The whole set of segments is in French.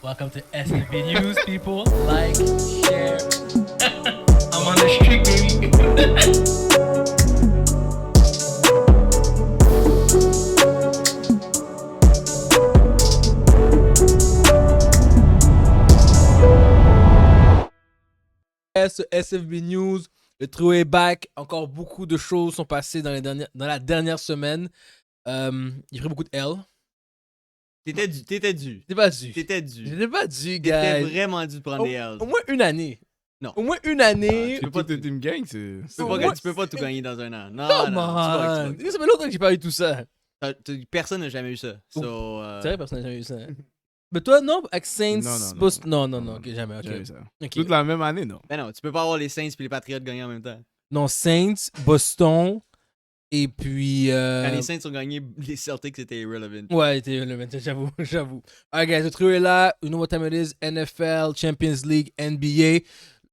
Welcome to SFB News, people. Like, share. I'm on the street, baby. SFB News, le trio est back. Encore beaucoup de choses sont passées dans la dernière semaine. J'ai pris beaucoup de L. T'étais dû. T'es pas dû. T'étais dû. J'étais pas dû, T'étais guys. vraiment dû prendre des L's. Au moins une année. Non. Au moins une année. Tu peux pas Tout team gang, c'est. Tu peux pas tout gagner dans un an. Non, Come non, on. tu Ça fait longtemps que j'ai pas eu tout ça. Personne n'a jamais eu ça. So, C'est vrai, personne n'a jamais eu ça. Mais toi, non? Avec Saints, Non. Boston. Non, ok, jamais. Ok. J'avais ça. Ok. Toute la même année, non. Ben non, tu peux pas avoir les Saints et les Patriots gagner en même temps. Non, Saints, Boston, et puis. Quand les Saints ont gagné, les Celtics c'était irrelevant. Ouais, j'avoue. Alright, guys, le trio est là. You know what time it is? NFL, Champions League, NBA.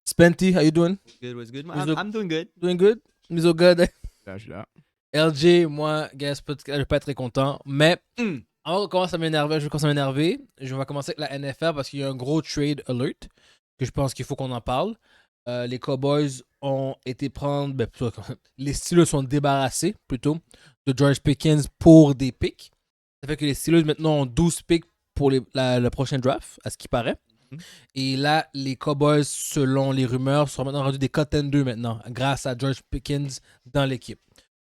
Spenty, how you doing? Good was good. Is it- I'm doing good. Doing good? Miso good? Là, je suis là. LJ, moi, guys, je vais pas être très content. Mais Mm. avant qu'on commence à m'énerver, je vais commencer avec la NFL parce qu'il y a un gros trade alert que je pense qu'il faut qu'on en parle. Les Cowboys ont été prendre. Les Steelers sont débarrassés plutôt de George Pickens pour des picks. Ça fait que les Steelers maintenant ont 12 picks pour le prochain draft, à ce qui paraît. Mhm. Et là, les Cowboys, selon les rumeurs, sont maintenant rendus des contenders maintenant, grâce à George Pickens dans l'équipe.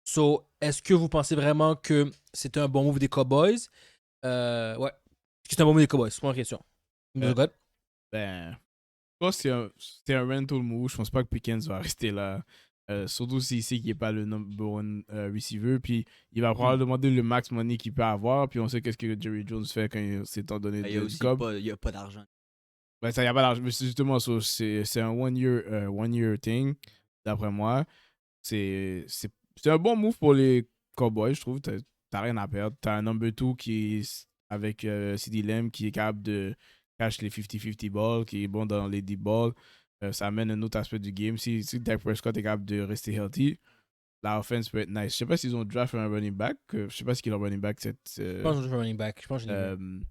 So, est-ce que vous pensez vraiment que c'était un bon move des Cowboys? Ouais. Est-ce que c'est un bon move des Cowboys? C'est pas une question. Euh, God? Ben, je pense que c'était un rental move. Je pense pas que Pickens va rester là. Surtout s'il sait qu'il n'est pas le number one receiver. Puis il va probablement demander le max money qu'il peut avoir. Puis on sait qu'est-ce que Jerry Jones fait quand il s'est en donné Il y a de aussi cob. il y a pas d'argent. Ben, ça y a pas d'argent. Mais c'est justement ça. C'est un one year thing, d'après moi. C'est un bon move pour les Cowboys, je trouve. T'as rien à perdre. T'as un number 2 qui est avec CeeDee Lamb qui est capable de cash les 50-50 balls, qui est bon dans les deep balls. Ça amène un autre aspect du game. Si Dak Prescott est capable de rester healthy, la offense peut être nice. Je sais pas s'ils ont draft un running back. Je sais pas ce qu'il a running back cette. Je pense que je joue running back. Je pense que je l'ai vu.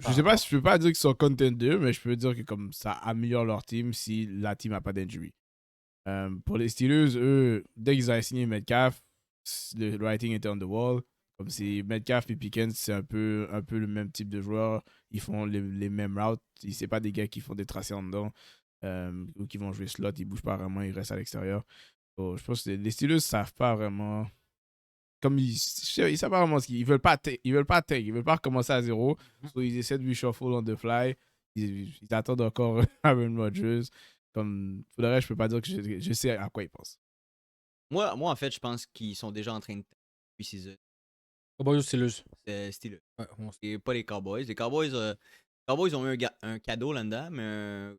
Je sais pas, je peux pas dire qu'ils sont contenders, mais je peux dire que comme ça améliore leur team si la team n'a pas d'injury. Pour les Steelers, eux, dès qu'ils ont signé Metcalf, le writing était on the wall. Comme si Metcalf et Pickens, c'est un peu le même type de joueur. Ils font les mêmes routes. C'est pas des gars qui font des tracés en dedans ou qui vont jouer slot. Ils bougent pas vraiment, ils restent à l'extérieur. Je pense que les Steelers savent pas vraiment. Comme ils savent pas vraiment ce qu'ils veulent pas take. Ils veulent pas recommencer à zéro. So, ils essaient de reshuffle on the fly. Ils attendent encore Aaron Rodgers. Comme, pour le reste, je peux pas dire que je sais à quoi ils pensent. Moi, en fait, je pense qu'ils sont déjà en train de depuis Cowboys ou Steelers? c'est Steelers. Ouais, bon, Et pas les Cowboys. Les Cowboys ont eu un cadeau là-dedans, mais un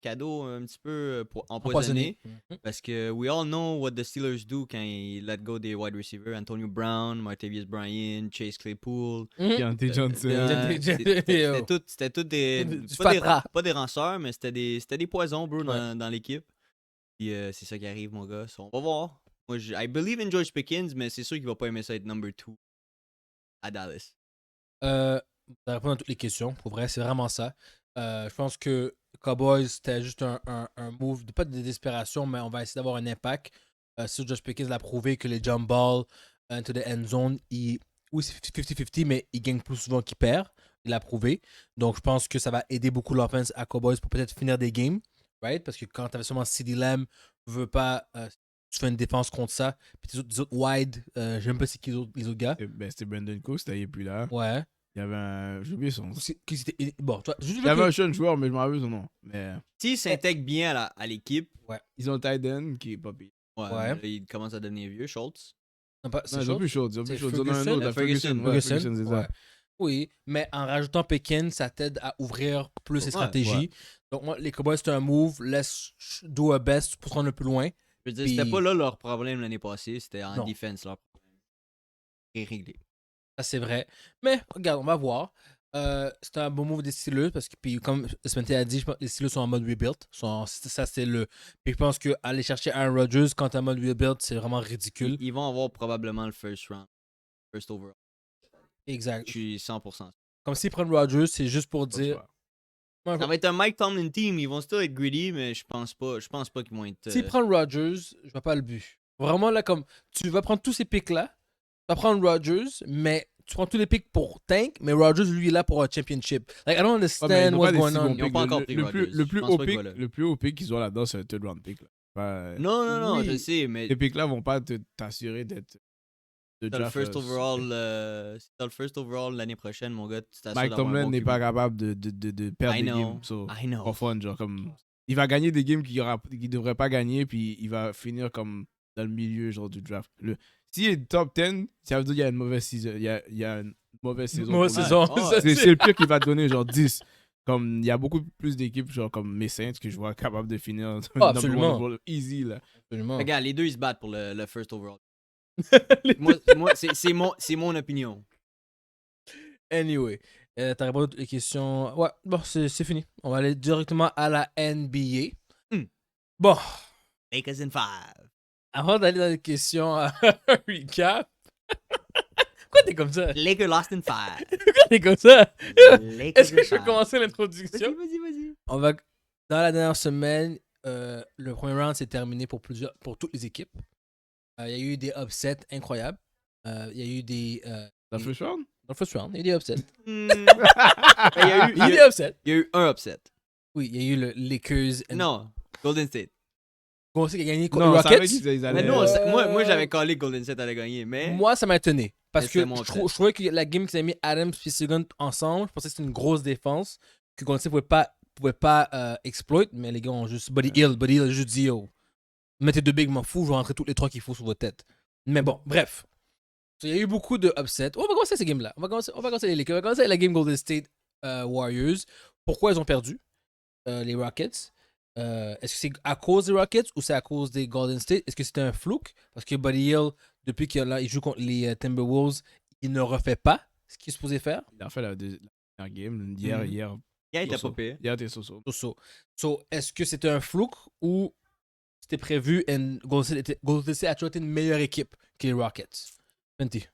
cadeau un petit peu empoisonné. Parce que we all know what the Steelers do quand ils let go des wide receivers. Antonio Brown, Martavius Bryant, Chase Claypool. Deontay Johnson. C'était tout des. Du Pas fatras. des ranceurs, mais c'était des poisons, bro, dans l'équipe. Puis c'est ça qui arrive, mon gars. So, on va voir. Moi, I believe in George Pickens, mais c'est sûr qu'il va pas aimer ça être number 2 à Dallas. Ça répond à toutes les questions. Pour vrai, c'est vraiment ça. Je pense que Cowboys, c'était juste un move, pas de désespération, mais on va essayer d'avoir un impact. Si Josh Pickens l'a prouvé que les jump balls into the end zone, oui, c'est 50-50, mais il gagne plus souvent qu'il perd. Il l'a prouvé. Donc, je pense que ça va aider beaucoup l'offense à Cowboys pour peut-être finir des games. Right? Parce que quand tu avais seulement CeeDee Lamb, tu pas. Tu fais une défense contre ça. Puis des autres wide, j'aime pas c'est qui les autres gars. C'était Brandon Cooks, il est plus là. Ouais. Il y avait un. J'ai oublié son nom. Bon, toi, juste Il y avait un jeune joueur, mais je m'en rappelle son nom. Mais S'il s'intègre bien à l'équipe, ils ont un tight end qui est pas pire. ouais, Ouais. là, il commence à devenir vieux, Schultz. Non, pas, Non, ils ont plus chaud. Ils ont C'est plus chaud. Ils en ont un autre, Ferguson. Ferguson, c'est ça. Ouais. Oui, mais en rajoutant Pekin, ça t'aide à ouvrir plus les stratégies. ouais. Donc, moi, les Cowboys, c'est un move. Let's do our best pour se rendre le plus loin. Je veux dire, Puis- c'était pas là leur problème l'année passée, c'était en Non. defense leur problème. C'est réglé. Ça, c'est vrai. Mais, regarde, on va voir. C'est un bon move des Steelers parce que, puis, comme Spenty a dit, je pense que les Steelers sont en mode rebuild. Ça, c'est le. Puis, je pense qu'aller chercher Aaron Rodgers quand t'es en mode rebuild, c'est vraiment ridicule. Ils vont avoir probablement le first round. First overall. Exact. Je suis 100%. Comme s'ils prennent Rodgers, c'est juste pour dire. Ça va être un Mike Tomlin team. Ils vont still être greedy, mais je pense pas qu'ils vont être. S'il prend Rodgers, je vois pas le but. Vraiment, là, comme tu vas prendre tous ces picks-là, tu vas prendre Rodgers, mais tu prends tous les picks pour tank, mais Rodgers, lui, est là pour un championship. Like, I don't understand what's going on. Ils ont pas encore pris Rodgers. Le plus Je pense haut pas pick, qu'il va là. le plus haut pick qu'ils ont là-dedans, c'est un third round pick. Là. Non, Oui. je sais, mais Ces picks-là vont pas t'assurer d'être. t'as le first overall, si t'as le first overall l'année prochaine, mon gars, tu t'assures Mike d'avoir un Tomlin bon n'est QB. pas capable de perdre I des know, games. So, I know. pas fun, genre, comme. Il va gagner des games qu'il devrait pas gagner, puis il va finir comme dans le milieu genre, du draft. S'il est top 10, ça veut dire qu'il y a une mauvaise saison. Il y a une mauvaise saison. Mauvaise pour lui. saison. Ah, ça, C'est le pire qu'il va te donner, genre 10. Comme il y a beaucoup plus d'équipes, genre comme mes Saints, que je vois capables de finir. absolument. Easy, là. Absolument. Regarde, les deux, ils se battent pour le first overall. moi c'est mon opinion. Anyway, t'as répondu à toutes les questions. Ouais, bon, c'est fini. On va aller directement à la NBA. Bon, Lakers in 5. avant d'aller dans les questions recap. Pourquoi t'es comme ça? Lakers lost in 5. Pourquoi t'es comme ça? Lakers Est-ce que je peux commencer l'introduction? Vas-y. On va. Dans la dernière semaine, le premier round s'est terminé pour toutes les équipes. Il y a eu des upsets incroyables. Il y a eu des. Dans le first round? Dans le first round, il y a eu des upsets. Il y a eu- Il y a eu des upsets. Il y a eu un upset. Oui, il y a eu le Lakers. Non, Golden State. Golden State qui a gagné contre Non, les on savait Rockets. qu'ils allaient. Mais nous, moi j'avais callé que Golden State allait gagner, mais. Moi, ça m'a étonné. Parce Mais que c'est mon je trouvais que la game qu'ils avaient mis Adams et Second ensemble, je pensais que c'était une grosse défense que Golden State pouvait pas exploit, mais les gars ont juste. Buddy Hill a juste dit yo, mettez deux bigs, m'en fous, je vais rentrer tous les trois qu'il faut sur votre tête. Mais bon, bref. So, il y a eu beaucoup de upsets. On va commencer ces games-là. On va commencer les Lakers. On va commencer avec la game Golden State Warriors. Pourquoi ils ont perdu les Rockets? Est-ce que c'est à cause des Rockets ou c'est à cause des Golden State? Est-ce que c'était un flouk? Parce que Buddy Hill, depuis qu'il joue contre les Timberwolves, il ne refait pas ce qu'il est supposé faire. Il a fait la dernière game. Hier, Il était pas pire. Hier, t'es so-so. So, est-ce que c'était un flouk ou c'était prévu et Golden State a toujours été une meilleure équipe que les Rockets? Fenty.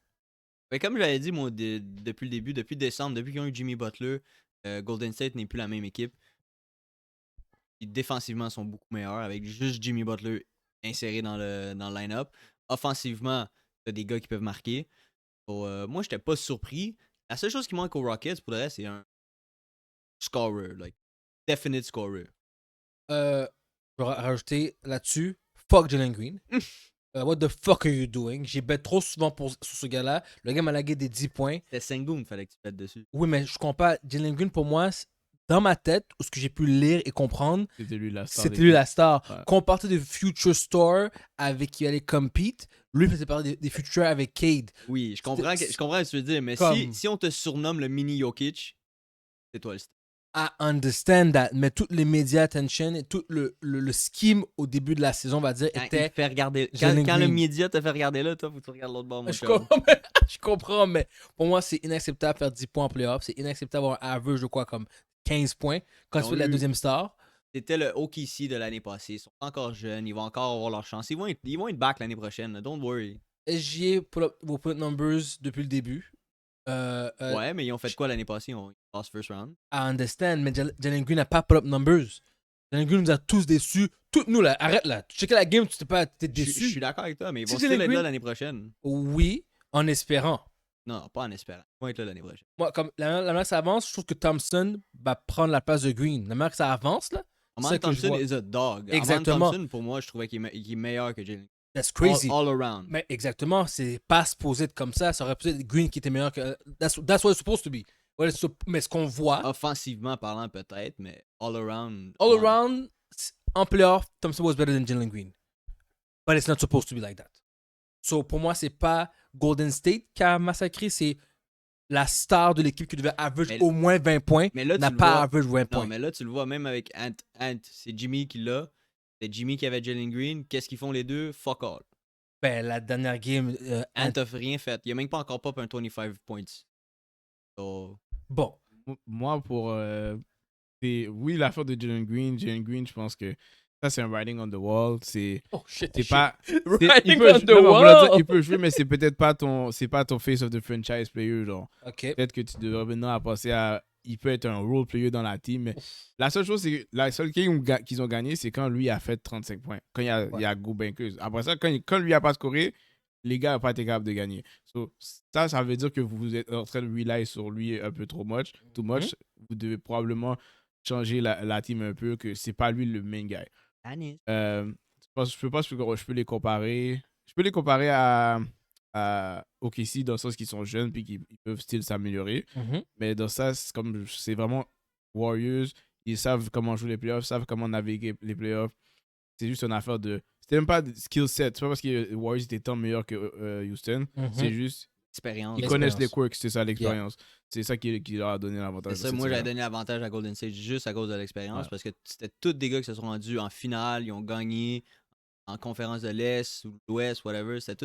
Mais comme je l'avais dit, moi, depuis le début, depuis décembre, depuis qu'ils ont eu Jimmy Butler, Golden State n'est plus la même équipe. Ils, défensivement, sont beaucoup meilleurs avec juste Jimmy Butler inséré dans le line-up. Offensivement, t'as des gars qui peuvent marquer. So, moi, j'étais pas surpris. La seule chose qui manque aux Rockets, pour le reste, c'est un scorer. Like, definite scorer. Je vais rajouter là-dessus, fuck Jalen Green. What the fuck are you doing? J'ai bet trop souvent sur ce gars-là. Le gars m'a lagué des 10 points. C'était Sengun, fallait que tu pètes dessus. Oui, mais je comprends pas. Jalen Green, pour moi, dans ma tête, ou ce que j'ai pu lire et comprendre, C'était lui la star. c'était lui la star. Ouais. Qu'on partait de Future Store avec qui il allait compete, lui faisait partie des Future avec Cade. Oui, je comprends ce que tu veux dire, mais Comme- si on te surnomme le mini Jokic, c'est toi le star. I understand that, mais toutes les media attention et tout le scheme au début de la saison, on va dire, Quand, il était. te fait regarder, Jalen quand le Green. média te fait regarder là, toi, faut que tu regardes l'autre bord, mon Je chum. comprends, je comprends, mais pour moi, c'est inacceptable de faire 10 points en playoff. C'est inacceptable d'avoir un average de quoi, comme 15 points quand Ils tu ont fais la eu- deuxième star. C'était le OKC de l'année passée. Ils sont encore jeunes, ils vont encore avoir leur chance. Ils vont être back l'année prochaine, don't worry. SGA pull up vos point numbers depuis le début. Ouais, mais ils ont fait quoi l'année passée? Ils ont passé first round. I understand, mais Jalen Green n'a pas pull up numbers. Jalen Green nous a tous déçus. Toutes nous, là, arrête là. Tu checkais la game, tu t'es Je déçu. suis d'accord avec toi, mais ils Si vont Jalen still être là Green- l'année prochaine. Oui, en espérant. Non, pas en espérant. Ils vont être là l'année prochaine. Moi, comme la manière que ça avance, je trouve que Thompson va prendre la place de Green. La manière que ça avance, là, Amon ça que je Thompson vois. is a dog. Exactement. Amon Thompson, pour moi, je trouvais qu'il est meilleur que Jalen. that's crazy. All around. Mais exactement, c'est pas supposé être comme ça. Ça aurait pu être Green qui était meilleur que. That's what it's supposed to be. Mais ce qu'on voit, Offensivement parlant, peut-être, mais all around. all around, en playoff, Thompson was better than Jalen Green. But it's not supposed to be like that. So pour moi, c'est pas Golden State qui a massacré, c'est la star de l'équipe qui devait average Mais- au moins 20 points. Mais là, N'a tu le pas vois- average 20 Non, points. mais là, tu le vois même avec Ant. C'est Jimmy qui l'a. C'est Jimmy qui avait Jalen Green. Qu'est-ce qu'ils font les deux? Fuck all. Ben, la dernière game, Ant a rien fait. Il a même pas encore pop un 25 points. So, bon. Moi, oui, l'affaire de Jalen Green, je pense que ça, c'est un writing on the wall. C'est Oh shit, c'est pas. Writing il peut, on the non, mais on va dire, wall. il peut jouer, mais c'est peut-être pas ton face of the franchise player. Genre. Ok. Peut-être que tu devrais maintenant passer à il peut être un role player dans la team. Mais la seule chose, c'est que la seule game qu'ils ont gagné, c'est quand lui a fait 35 points. Quand il y a go bankers. Après ça, quand lui a pas scoré, les gars n'ont pas été capables de gagner. So, ça veut dire que vous êtes en train de rely sur lui un peu too much. Vous devez probablement changer la team un peu, que c'est pas lui le main guy. Je pense que je peux les comparer. Je peux les comparer à OKC dans le sens qu'ils sont jeunes puis qu'ils peuvent still s'améliorer. Mais dans ça, c'est vraiment Warriors. Ils savent comment jouer les playoffs, savent comment naviguer les playoffs. C'est juste une affaire de... C'était même pas de skill set. C'est pas parce que les Warriors étaient tant meilleurs que Houston. C'est juste... Expérience. Ils connaissent les quirks, c'est ça l'expérience. C'est ça qui leur a donné l'avantage. C'est ça, moi j'avais donné l'avantage à Golden State juste à cause de l'expérience parce que c'était tous des gars qui se sont rendus en finale, ils ont gagné en conférence de l'Est ou de l'Ouest, whatever. C'est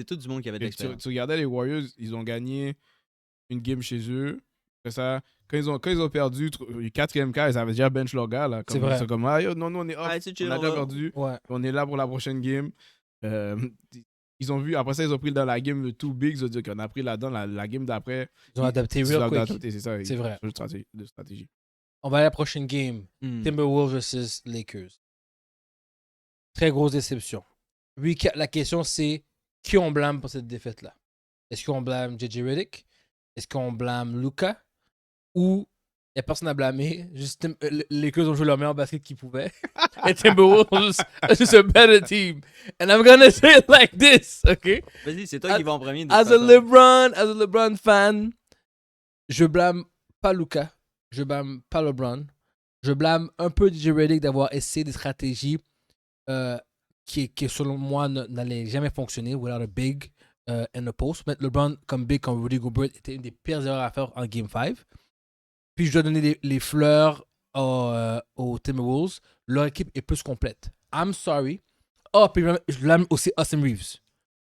tout du monde qui avait de l'expérience. Tu regardais les Warriors, ils ont gagné une game chez eux. C'est ça. Quand ils ont perdu le 4e quart, ils avaient déjà bench leur gars. Là, c'est vrai. C'est comme, non, on est off. On a déjà perdu. Ouais. On est là pour la prochaine game. Ils ont vu, après ça, ils ont pris dans la game le too big. Ils ont dit qu'on a pris là-dedans, la game d'après. Ils ont adapté real quick. C'est ça. C'est vrai. De stratégie. On va aller à la prochaine game. Timberwolves versus Lakers. Très grosse déception. La question, c'est qui on blâme pour cette défaite-là? Est-ce qu'on blâme J.J. Redick? Est-ce qu'on blâme Luka? Ou il n'y a personne à blâmer? Juste les Lakers ont joué leur meilleur basket qu'ils pouvaient. Et Timberwolves are just a better team. And I'm gonna say it like this, OK? Vas-y, c'est toi qui vas en premier. As a LeBron fan, je blâme pas Luka. Je blâme pas LeBron. Je blâme un peu J.J. Redick d'avoir essayé des stratégies qui selon moi n'allaient jamais fonctionner without a big and a post. Mettre LeBron comme big, comme Rudy Gobert était une des pires erreurs à faire en Game 5. Puis je dois donner les fleurs aux Timberwolves. Leur équipe est plus complète. I'm sorry. Oh, puis je blâme aussi Austin Reeves.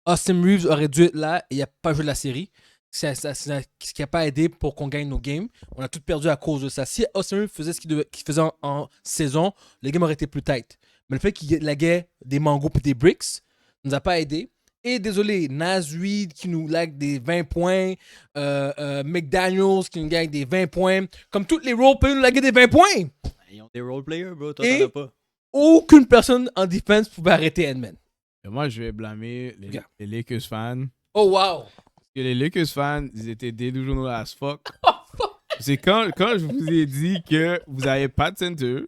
Austin Reeves aurait dû être là et il n'a pas joué de la série. C'est ce qui n'a pas aidé pour qu'on gagne nos games. On a tout perdu à cause de ça. Si Austin Reeves faisait ce qu'il faisait en saison, les games auraient été plus tight. Mais le fait qu'il laguait des mangos et des bricks ne nous a pas aidé. Et désolé, Naz Reid qui nous lague des 20 points, McDaniels qui nous gagne des 20 points. Comme tous les roleplayers nous laguent des 20 points. Ils ont des roleplayers, bro. Toi, t'en as pas. Aucune personne en défense pouvait arrêter Edman. Moi, je vais blâmer les Lakers fans. Oh, wow! Parce que les Lakers fans, ils étaient delusional as fuck. C'est quand je vous ai dit que vous n'avez pas de center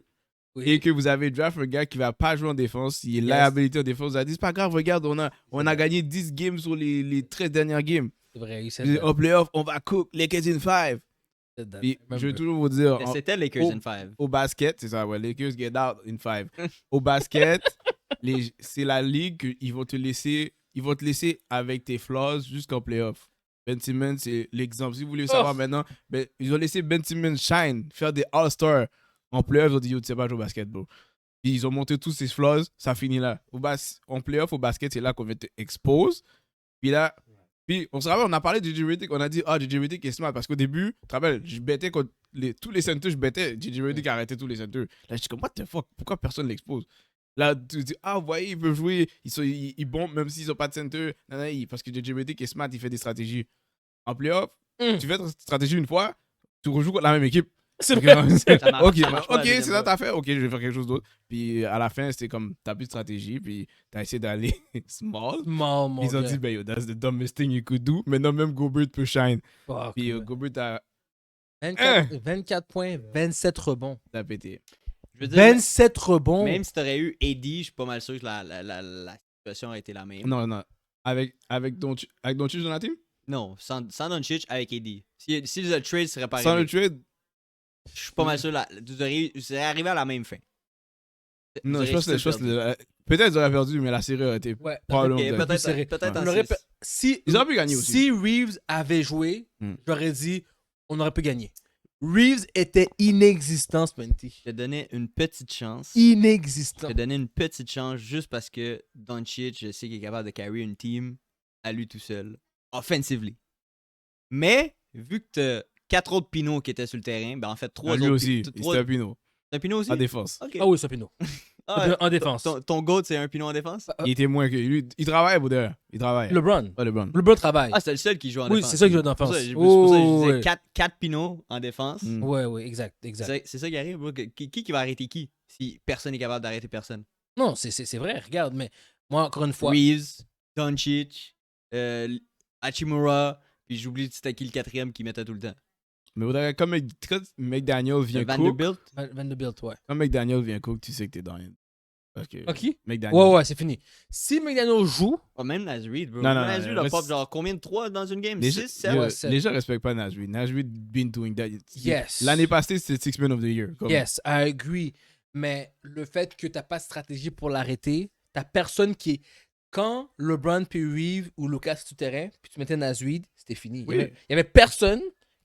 et que vous avez draft un gars qui ne va pas jouer en défense, il est liability en défense, vous avez dit, c'est pas grave, regarde, on a gagné 10 games sur les 13 dernières games. C'est vrai, au playoff, on va cook Lakers in 5. Je vais toujours vous dire. C'était Lakers in 5. Au basket, c'est ça, ouais. Lakers get out in 5. Au basket, c'est la ligue qu'ils vont te laisser. Ils vont te laisser avec tes flaws jusqu'en playoff. Ben Simmons, c'est l'exemple. Si vous voulez savoir maintenant, ils ont laissé Ben Simmons shine, faire des All-Stars en playoff. Ils ont dit, yo, tu sais pas jouer au basket, bro. Puis ils ont monté tous ces flaws, ça finit là. En playoff, au basket, c'est là qu'on va te expose. Puis là. Puis, on se rappelle, on a parlé de J.J. Redick, on a dit, J.J. Redick est smart. Parce qu'au début, tu te rappelles, je bettais contre tous les centers, je bettais. J.J. Redick arrêtait tous les centers. Là, je suis comme, what the fuck, pourquoi personne l'expose? Là, tu dis, vous voyez, ils peuvent jouer, ils bombent même s'ils n'ont pas de center. Parce que J.J. Redick est smart, il fait des stratégies. En playoff, tu fais ta stratégie une fois, tu rejoues contre la même équipe. C'est vrai. Ok, c'est ça t'as fait. Ok, je vais faire quelque chose d'autre. Puis à la fin, c'était comme, t'as plus de stratégie, puis t'as essayé d'aller small. Ils ont dit, yo, that's the dumbest thing you could do. Maintenant, même Gobert peut shine. Puis Gobert a 24 points, 27 rebonds. T'as pété. Je veux dire, 27 rebonds. Même si t'aurais eu AD, je suis pas mal sûr que la situation aurait été la même. Non. Avec Doncic dans la team? Non, sans Doncic, avec AD. Si le trade serait pas sans arrivé. Sans le trade? Je suis pas mal sûr vous seriez arrivé à la même fin. Non, je pense que peut-être ils auraient perdu, mais la série aurait été probablement peut-être ils auraient pu gagner aussi. Si Reeves avait joué, j'aurais dit on aurait pu gagner. Reeves était inexistant, Spenty. Je te donnais une petite chance. Inexistant. Je te donnais une petite chance juste parce que Doncic, je sais qu'il est capable de carry une team à lui tout seul, offensively. Mais, vu que t'as 4 autres Pinots qui étaient sur le terrain, ben en fait 3 autres. Lui aussi, c'était un Pinot. C'est un Pinot aussi? En défense. Okay. Ah oui, c'est un Pinot. En défense. Ton GOAT, c'est un pinot en défense? Il était moins que lui. Il travaille, Bouddha. Il travaille. LeBron. Pas LeBron. LeBron travaille. Ah, c'est le seul qui joue en Oui, défense. c'est ça qui joue en C'est pour défense. ça, c'est pour ça que je Oh, disais ouais. 4 pinots en défense. Mm. Ouais, exact. C'est ça qui arrive, bro. Qui va arrêter qui si personne n'est capable d'arrêter personne? Non, c'est vrai, regarde, mais moi, encore une fois. Reeves, Doncic, Hachimura, puis j'oublie c'était qui le quatrième qui mettait tout le temps. Mais Bouddha, comme McDaniel vient cook. Vanderbilt? Vanderbilt, ouais. Comme McDaniel vient cook, tu sais que t'es dans rien. Parce que Ok? McDaniel. Ouais, c'est fini. Si McDaniel joue, Oh, même Naz Reid, bro. Non, non, Naz non, Reid non, a mais pop c'est- genre combien de 3 dans une game? Les 6, gens- 7? Ouais, yo, sept. les gens respectent pas Naz Reid. Naz Reid been doing that. yes. L'année passée, c'était Six Man of the Year. Comme- Yes, I agree. Mais le fait que t'as pas de stratégie pour l'arrêter, t'as personne qui est. Quand LeBron puis Reeves ou Lucas sur le terrain, puis tu mettais Naz Reid, c'était fini. Oui. Il y avait personne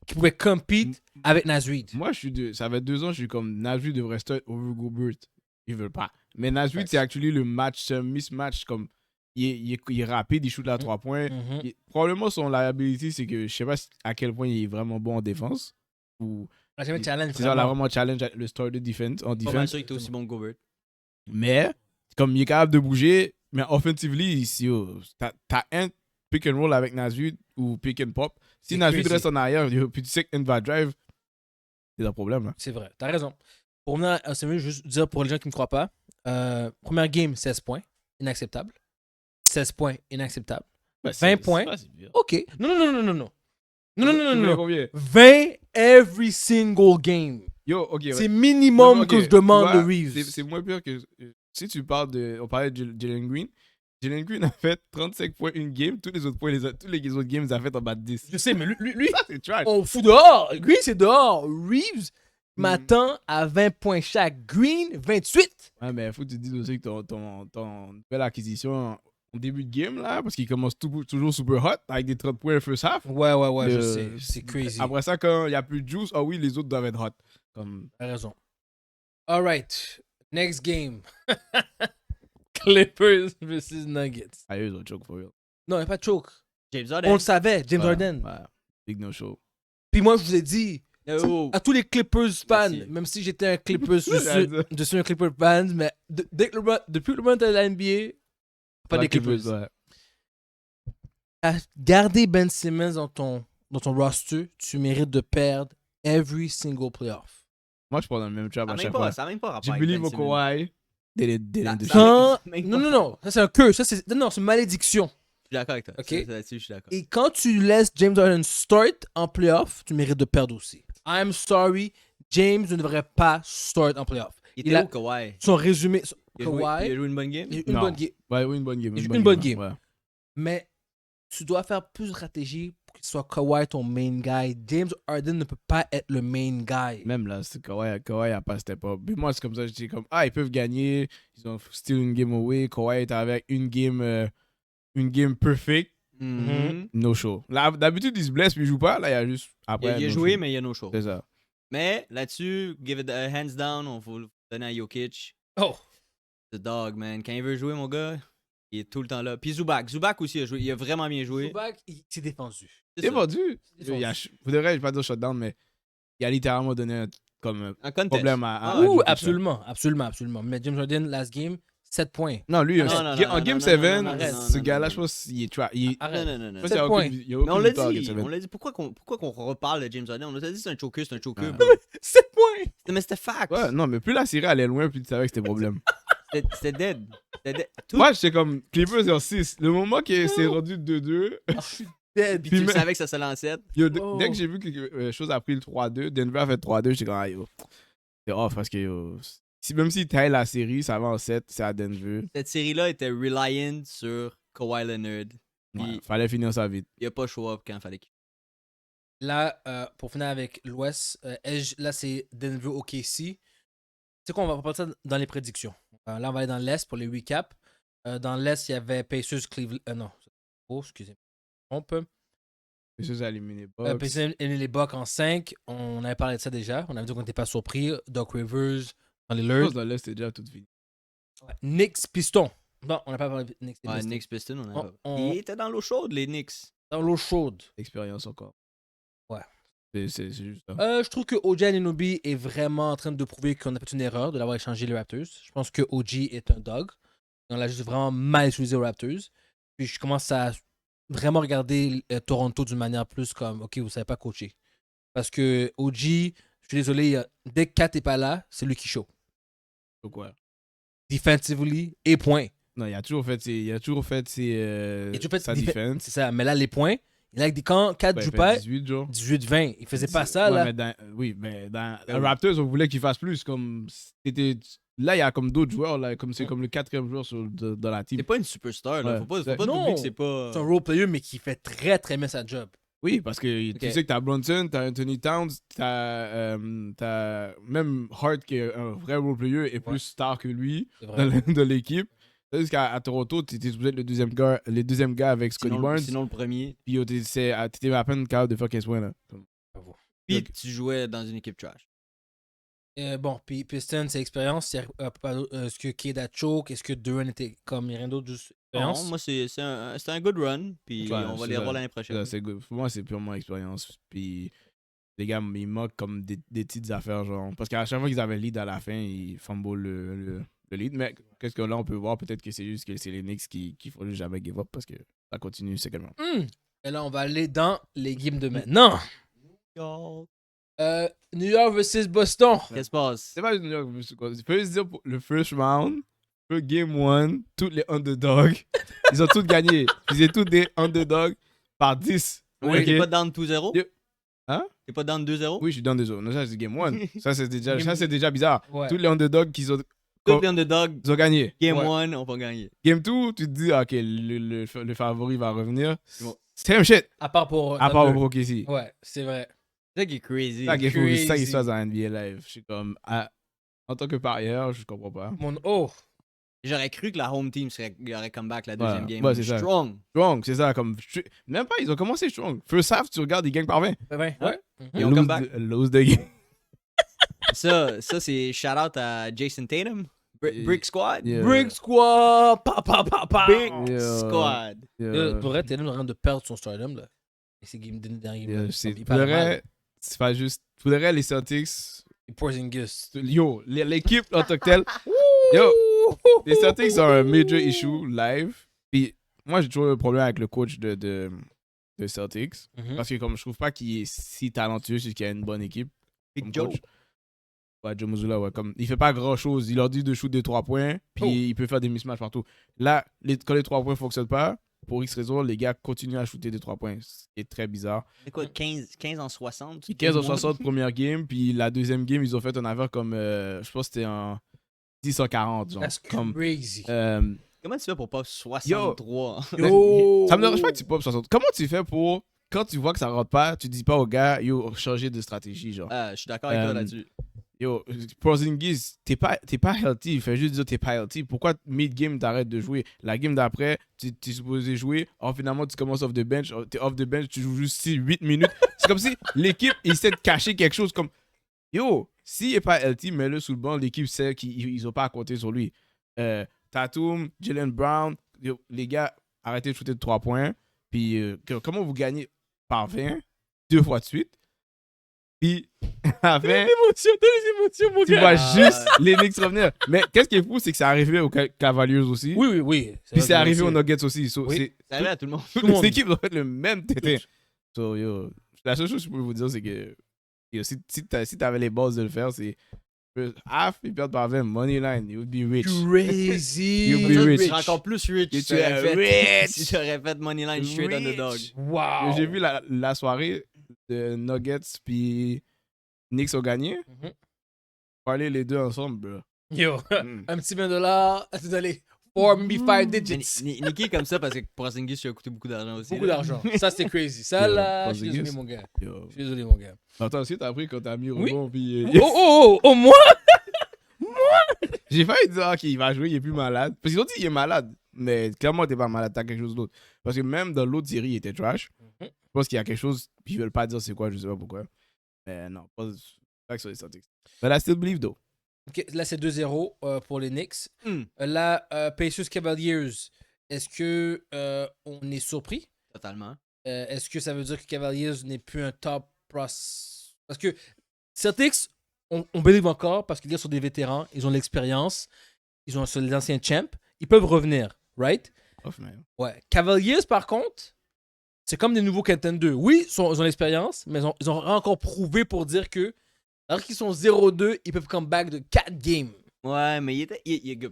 qui pouvait compete avec Naz Reid. Moi, ça fait 2 ans, je suis comme Naz Reid devrait start over Gobert. Ils veulent pas. Mais Naz Reid, Facts. c'est actually le match, c'est un mismatch. Comme, il est rapide, il shoot à 3 points. Mhm. Probablement, son liability, c'est que je sais pas à quel point il est vraiment bon en défense. Ou On a jamais challenge. c'est ça, il a vraiment. vraiment challenge avec le starter defense, en Pas mal defense. sûr qu'il était aussi bon que Gobert. Mais, comme il est capable de bouger, mais offensively, ici, t'as un pick and roll avec Naz Reid ou pick and pop. Si C'est Naz Reid crazy. reste en arrière, puis tu sais qu'un va drive, c'est un problème. Là. C'est vrai, t'as raison. Pour revenir à c'est mieux juste dire pour les gens qui ne me croient pas, première game, 16 points, inacceptable. 16 points, inacceptable. 20 points. OK. Non. Non. Combien? 20 every single game. Yo, ok. Ouais. C'est minimum Ok, que je demande tu vois, de Reeves. C'est moins pire que. Si tu parles de. On parlait de Jalen Green. Jalen Green a fait 35 points une game. Tous les autres points, tous les autres games, il a fait en bas de 10. Je sais, mais lui Ça, c'est trash. on fout dehors. Green, c'est dehors. Reeves m'attend à 20 points chaque. Green, 28. Ouais, mais il faut que tu dises aussi que ton nouvelle acquisition au début de game, là, parce qu'il commence toujours super hot avec des 30 points first half. Ouais, je Le- sais. C'est crazy. Après ça, quand il n'y a plus de juice, ah oui, les autres doivent être hot. Comme. T'as raison. All right. Next game. Clippers versus Nuggets. Ah, eux, ils ont choke for real. Non, il n'y a pas de choke. James On Harden. le savait, James Ouais, Harden. Ouais. Big no show. Puis moi, je vous ai dit, Oh. à tous les Clippers fans, Merci. même si j'étais un Clippers, J'allais dire. je suis un Clippers fan, mais depuis que LeBron était à la NBA, pas des Clippers. Ouais. À garder Ben Simmons dans ton roster, tu mérites de perdre every single playoff. Moi, je prends dans le même trap à chaque fois. Ça n'a même pas rapport J'ai avec believe Ben au Simmons. Kawhi. Didn't do Ça- shit. Quand... même Non, pas. non, ça c'est un curse. Ça, c'est... Non, c'est une malédiction. Je suis d'accord avec toi. Ok. Là-dessus, je suis d'accord. Et quand tu laisses James Harden start en playoff, tu mérites de perdre aussi. I'm sorry, James ne devrait pas start en playoff. Il il était a- où, Kawhi? Son résumé, Il a joué Kawhi, une bonne game? il a eu une Non. bonne game. Ouais, oui, une bonne game. Une bonne game. Ouais. Mais tu dois faire plus de stratégie pour qu'il soit Kawhi ton main guy. James Harden ne peut pas être le main guy. Même là, c'est Kawhi a pas step up. Mais moi, c'est comme ça, je dis comme, ils peuvent gagner. Ils ont still une game away. Kawhi est avec une game perfect. Mhm. No show. Là, d'habitude, il se blesse puis il joue pas. Là, il y a juste. Après, Il a no joué, show. mais il y a no show. C'est ça. Mais là-dessus, give it hands down, on faut le donner à Jokic. Oh! The dog, man. Quand il veut jouer, mon gars, il est tout le temps là. Puis Zubac aussi a joué. Il a vraiment bien joué. Zubac, il s'est défendu. C'est C'est ça. vendu. Défendu. Vous devriez, je vais pas dire shutdown, mais il a littéralement donné un Un contest. problème à Ah, Ouh, Jokic, là. absolument. Mais James Harden, last game, 7 points. Non, lui, Non, en non, en non, Game non, 7, non, non, non, ce non, gars-là, non, je pense qu'il est trap. Il Arrête. Non, non, non. je pense qu'il y a Sept aucune- il y a Mais on aucune l'a victoire à Game dit. 7. On l'a dit. Pourquoi qu'on reparle de James Harden? On l'a dit c'est un choker, c'est un choker. Ouais. bro. 7 points! Mais c'était fact. Ouais, non, mais plus la série allait loin, plus tu savais que c'était problème. C'était dead. C'était dead. Tout- Moi, j'étais comme Clippers en 6. Le moment que c'est rendu 2-2, Dead. Puis Puis tu mais- savais que ça s'allait en 7. yo, Oh. dès que j'ai vu que chose a pris le 3-2, Denver a fait 3-2, j'étais comme, yo, c'est off parce que yo, même s'il taille la série, ça va en 7, c'est à Denver. Cette série-là était reliant sur Kawhi Leonard. Ouais, Puis fallait finir ça vite. il a pas show up quand il fallait qu'il. Là, pour finir avec l'Ouest, là, c'est Denver OKC. Tu sais quoi, on va partir dans les prédictions. Là, on va aller dans l'Est pour les recaps. Dans l'Est, il y avait Pacers, Cleveland. Non, oh, excusez-moi. On peut. Et ça, ça a éliminé Bucks. Pacers et les Bucks en 5. On avait parlé de ça déjà. On avait dit qu'on n'était pas surpris. Doc Rivers dans les Je Leurs. pense que dans l'Est, c'était déjà tout fini. Knicks, Piston. Non, on n'a pas parlé de Knicks. et Ouais, Pistons. Knicks Pistons, On- Il était dans l'eau chaude, les Knicks. Dans l'eau chaude. Expérience encore. C'est juste ça. Je trouve que OG Anunoby est vraiment en train de prouver qu'on a fait une erreur de l'avoir échangé les Raptors. Je pense que OG est un dog. On l'a juste vraiment mal utilisé aux Raptors. Puis je commence à vraiment regarder Toronto d'une manière plus comme, OK, vous savez pas coacher. Parce que OG, je suis désolé, dès que Kat n'est pas là, c'est lui qui show. Pourquoi? Defensively et point. Non, il a toujours fait sa défense. C'est ça. Mais là, les points, quand Kat Ouais, joue il fait pas, 18, 18-20. Il faisait pas ça, ouais, là. mais dans Raptors, on voulait qu'il fasse plus. Comme, là, il y a comme d'autres joueurs, là, comme c'est comme le 4e joueur dans la team. C'est pas une superstar, là. Ouais. Faut pas Non. oublier que c'est pas. C'est un role player, mais qui fait très, très bien sa job. Oui, parce que Ok. tu sais que t'as Brunson, t'as Anthony Towns, t'as même Hart qui est un vrai role player et plus star que lui C'est vrai. de l'équipe. Tandis qu'à Toronto, t'étais supposé être le deuxième gars avec Scotty Barnes. Sinon, le premier. Puis t'étais à peine capable de faire 15 points. Là. Puis Ok. tu jouais dans une équipe trash. Bon, puis Piston, c'est expérience. Est-ce que Keda choke? Est-ce que Duran était comme rien d'autre, juste Non, expérience? moi, c'est un good run. Puis Ouais, on va c'est les ça. revoir l'année prochaine. C'est good. Pour moi, c'est purement expérience. Puis les gars, ils moquent comme des petites affaires. Genre, parce qu'à chaque fois qu'ils avaient le lead à la fin, ils fumble le lead. Mais qu'est-ce que là, on peut voir? Peut-être que c'est juste que c'est les Knicks qui font juste jamais give up parce que ça continue séquellement. Et là, on va aller dans les games de maintenant. New York versus Boston. Qu'est-ce qui se passe? C'est pas New York. Je peux juste dire pour le first round, le game 1, tous les underdogs, ils ont tous gagné. Ils étaient tous des underdogs par 10. Oui, Ok? t'es pas down 2-0? Yo. Hein? T'es pas down 2-0? Oui, je suis dans des autres. Non, ça, c'est game 1. Ça, c'est déjà bizarre. Ouais. Tous les underdogs qu'ils ont, Tous les underdogs, ils ont gagné. game Ouais. 1, on va gagner. Game 2, tu te dis, ok, le favori va revenir. Bon. Same shit. À part pour. À part Thunder. au OKC. Ouais, c'est vrai. C'est ça qui est crazy. C'est ça qu'il faut- c'est ça qui se Crazy. passe dans NBA Live. Je suis comme, en tant que parieur, je comprends pas. J'aurais cru que la home team aurait come back la deuxième Ouais, game. ouais, c'est ça. Strong. Strong, c'est ça. Comme, même pas, ils ont commencé strong. First half, tu regardes, ils gagnent par 20. Ouais. Ils ont come back. Lose the game. Ça c'est shout out à Jason Tatum. Brick Squad. Yeah. Brick Squad. Pa. Big Yeah. Squad. Pour vrai, t'es là en train de perdre son stardom, là. Et c'est dernier game. Faudrait les Celtics. Porzingis. Yo, l'équipe en tant que telle. Yo, les Celtics ont un major issue live. Puis moi, j'ai toujours un problème avec le coach de Celtics. Mhm. Parce que comme je trouve pas qu'il est si talentueux, c'est qu'il y a une bonne équipe. Big comme Joe. coach. Ouais, Joe Mazzulla, ouais. Comme, il fait pas grand chose. Il leur dit de shoot des 3 points. Puis il peut faire des mismatchs partout. Là, quand les 3 points fonctionnent pas, pour X raison, les gars continuent à shooter des 3 points. C'est très bizarre. C'est quoi, 15 en 60? 15 en 60 première game. Puis la deuxième game, ils ont fait un affaire comme. Je pense que c'était en 10 en 40. Genre. That's Comme, crazy. Comment tu fais pour pas 63? Yo. Ça me dérange pas que tu pop 60. Comment tu fais pour. Quand tu vois que ça rentre pas, tu dis pas au gars, yo, changer de stratégie, genre. Je suis d'accord avec toi là-dessus. Yo, Porzingis, t'es pas healthy. Il fait juste dire t'es pas healthy. Pourquoi mid-game t'arrêtes de jouer? La game d'après, t'es supposé jouer. Alors finalement, tu commences off the bench. T'es off the bench, tu joues juste 8 minutes. C'est comme si l'équipe essaie de cacher quelque chose comme. Yo, s'il est pas healthy, mets-le sous le banc. L'équipe sait qu'ils ont pas à compter sur lui. Tatum, Jalen Brown, yo, les gars, arrêtez de shooter de 3 points. Puis comment vous gagnez par 20 2 fois de suite? Puis à la fin, les émotions, mon tu vois juste les Knicks revenir. Mais qu'est-ce qui est fou, c'est que c'est arrivé aux Cavaliers aussi. Oui. Puis c'est arrivé aux Nuggets aussi. So, Oui. Ça arrive à tout le monde. toutes les équipes ont fait le même tétin. So, yo, la seule chose que je peux vous dire, c'est que yo, si t'avais les bases de le faire, c'est half, ils perdent par 20, money line, you would be rich. Crazy. You be Ça, rich. tu serais encore plus rich You si tu aurais are fait, rich. si tu aurais fait Moneyline straight Rich. underdog. Wow. J'ai vu la soirée de Nuggets puis Knicks ont gagné. Mhm. Parler les deux ensemble, bro. Yo, Mm. un petit $20, c'est allé 4, maybe 5 Mais digits. Nicky est comme ça parce que Porzingis lui a coûté beaucoup d'argent aussi. Beaucoup là. d'argent. Ça, c'est crazy. Ça, Yo, là, je suis Porzingis. désolé, mon gars. Yo. Je suis désolé, mon gars. Attends, aussi, t'as appris quand t'as mis Oui. rebond puis. Moi? J'ai failli dire ok, il va jouer, il est plus malade. Parce qu'ils ont dit il est malade. Mais clairement, t'es pas malade, t'as quelque chose d'autre. Parce que même dans l'autre série, il était trash. Je pense qu'il y a quelque chose, puis ils veulent pas dire c'est quoi, je sais pas pourquoi. Mais non, pas que sur les Celtics. But I still believe though. Ok, là, c'est 2-0 pour les Knicks. Hmm. Là, Pacers Cavaliers, est-ce que on est surpris? Totalement. Est-ce que ça veut dire que Cavaliers n'est plus un top Parce que Celtics, on believe encore parce que les gars sont des vétérans, ils ont de l'expérience, ils ont les anciens champs, ils peuvent revenir, right? Off, man. Ouais. Cavaliers, par contre, c'est comme des nouveaux contenders. Oui, ils ont l'expérience, mais ils ont encore prouvé pour dire que, alors qu'ils sont 0-2, ils peuvent come back de 4 games. Ouais, mais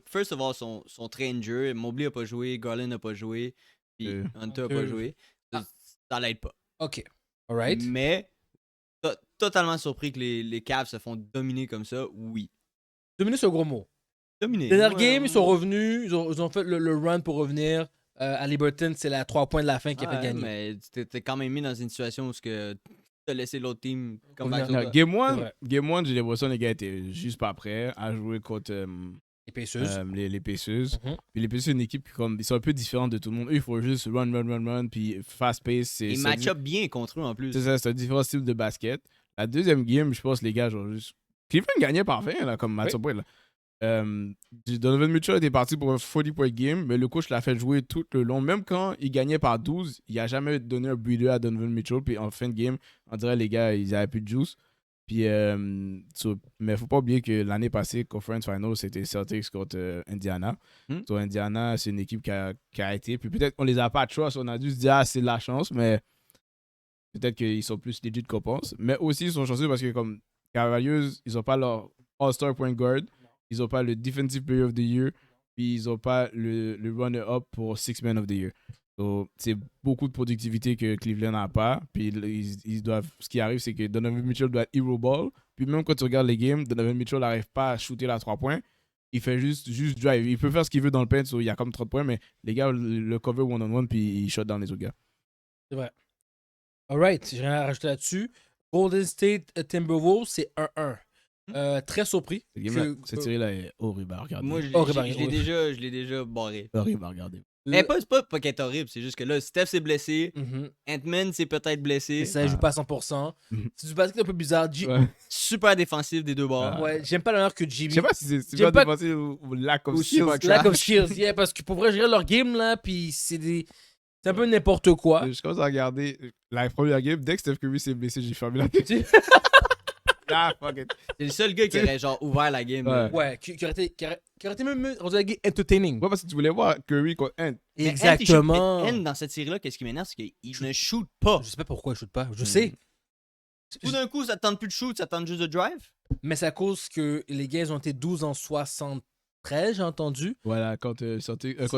first of all, sont très injured. Mobley n'a pas joué, Garland n'a pas joué, puis Hunter n'a pas joué. Ça l'aide pas. OK. Alright. Mais, totalement surpris que les Cavs se font dominer comme ça, oui. Dominer, c'est un gros mot. Dominer. Dernière game, ils sont revenus, ils ont fait le run pour revenir. À Liberton, c'est la 3 points de la fin qui a fait gagner. Mais t'es quand même mis dans une situation où tu as laissé l'autre team comme back Non, Game 1, j'ai l'impression que les gars étaient juste pas prêts à jouer contre les Pacers. les Pacers. Mhm. Puis les Pacers, c'est une équipe qui ils sont un peu différents de tout le monde. Eux, il faut juste run, puis fast-pace. Ils match-up bien contre eux en plus. C'est ça, c'est un différent style de basket. La deuxième game, je pense que les gars, genre juste. Cleveland gagnait parfait, là, comme match-up. Oui. Donovan Mitchell était parti pour un 40-point game, mais le coach l'a fait jouer tout le long. Même quand il gagnait par 12, il n'a jamais donné un breather à Donovan Mitchell. Puis en fin de game, on dirait les gars, ils n'avaient plus de juice. Puis, mais faut pas oublier que l'année passée, Conference Finals, c'était Celtics contre Indiana. Indiana, c'est une équipe qui a été. Puis peut-être qu'on les a pas de choix. On a dû se dire, c'est de la chance, mais peut-être qu'ils sont plus legit qu'on pense. Mais aussi, ils sont chanceux parce que comme Cavaliers, ils n'ont pas leur All-Star point guard. Ils n'ont pas le Defensive Player of the Year, puis ils n'ont pas le runner-up pour Six Man of the Year. So, c'est beaucoup de productivité que Cleveland n'a pas. Puis ils doivent, ce qui arrive, c'est que Donovan Mitchell doit être hero ball. Puis même quand tu regardes les games, Donovan Mitchell n'arrive pas à shooter la 3 points. Il fait juste drive. Il peut faire ce qu'il veut dans le paint, so il y a comme 30 points, mais les gars le cover one-on-one, puis il shot dans les autres gars. C'est vrai. Alright, j'ai rien à rajouter là-dessus. Golden State Timberwolves, c'est 1-1. Très surpris. Cette série-là est horrible à regarder. Moi, je l'ai déjà barré. Horrible à regarder. Mais c'est pas qu'elle est horrible, c'est juste que là, Steph s'est blessé, Ant-Man s'est peut-être blessé. Ça joue pas à 100%. C'est du basket un peu bizarre. Super défensif des deux bords. Ouais, j'aime pas l'honneur que JB. Je sais pas si c'est super défensif ou lack of skills. Lack of skills, yeah, parce que pour vrai, je regarde leur game là, puis c'est un peu n'importe quoi. Je commence à regarder la première game. Dès que Steph Curry s'est blessé, j'ai fermé la télé. Ah, fuck it. C'est le seul gars qui aurait genre ouvert la game. Ouais, qui aurait été même rendu la game entertaining. Ouais, parce que tu voulais voir Curry contre Ant. Exactement. Ant, dans cette série-là, qu'est-ce qui m'énerve, c'est qu'il ne shoot pas. Je sais pas pourquoi il shoot pas. Je sais. Tout d'un coup, ça tente plus de shoot, ça tente juste de drive. Mais c'est à cause que les gars, ils ont été 12 en 73, j'ai entendu. Voilà, contre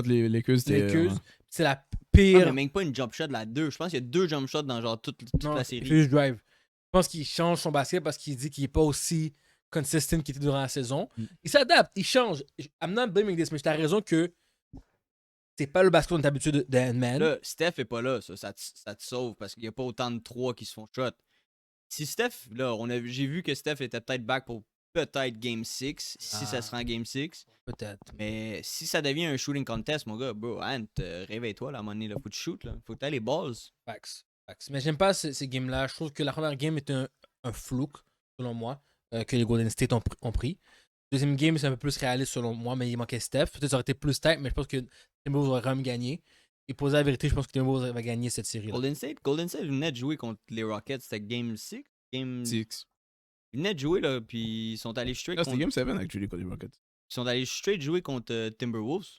les Lakers, c'était... C'est la pire. Il n'y a même pas une jump shot là, 2. Je pense qu'il y a 2 jump shots dans genre toute la série. C'est juste drive. Je pense qu'il change son basket parce qu'il dit qu'il n'est pas aussi consistent qu'il était durant la saison. Il s'adapte, il change. I'm not blaming this, mais tu as raison que c'est pas le basket qu'on est habitué de Ant-Man. Là, Steph est pas là, ça te sauve parce qu'il n'y a pas autant de 3 qui se font shot. Si Steph, là, j'ai vu que Steph était peut-être back pour peut-être Game 6, si ça sera en Game 6. Peut-être. Mais si ça devient un shooting contest, mon gars, bro, Ant, réveille-toi, là, à un moment donné, là, faut que tu shoot, là. Faut que tu aies les balls. Facts. Mais j'aime pas ces games-là. Je trouve que la première game est un flouk, selon moi, que les Golden State ont pris. Deuxième game, c'est un peu plus réaliste, selon moi, mais il manquait Steph. Peut-être que ça aurait été plus tight, mais je pense que Timberwolves aurait quand même gagné. Et pour dire la vérité, je pense que Timberwolves va gagner cette série-là. Golden State venait de jouer contre les Rockets. C'était Game 6. Game 6. Ils venaient de jouer, là, puis ils sont allés straight contre... c'était Game 7, actually, contre les Rockets. Ils sont allés straight jouer contre Timberwolves.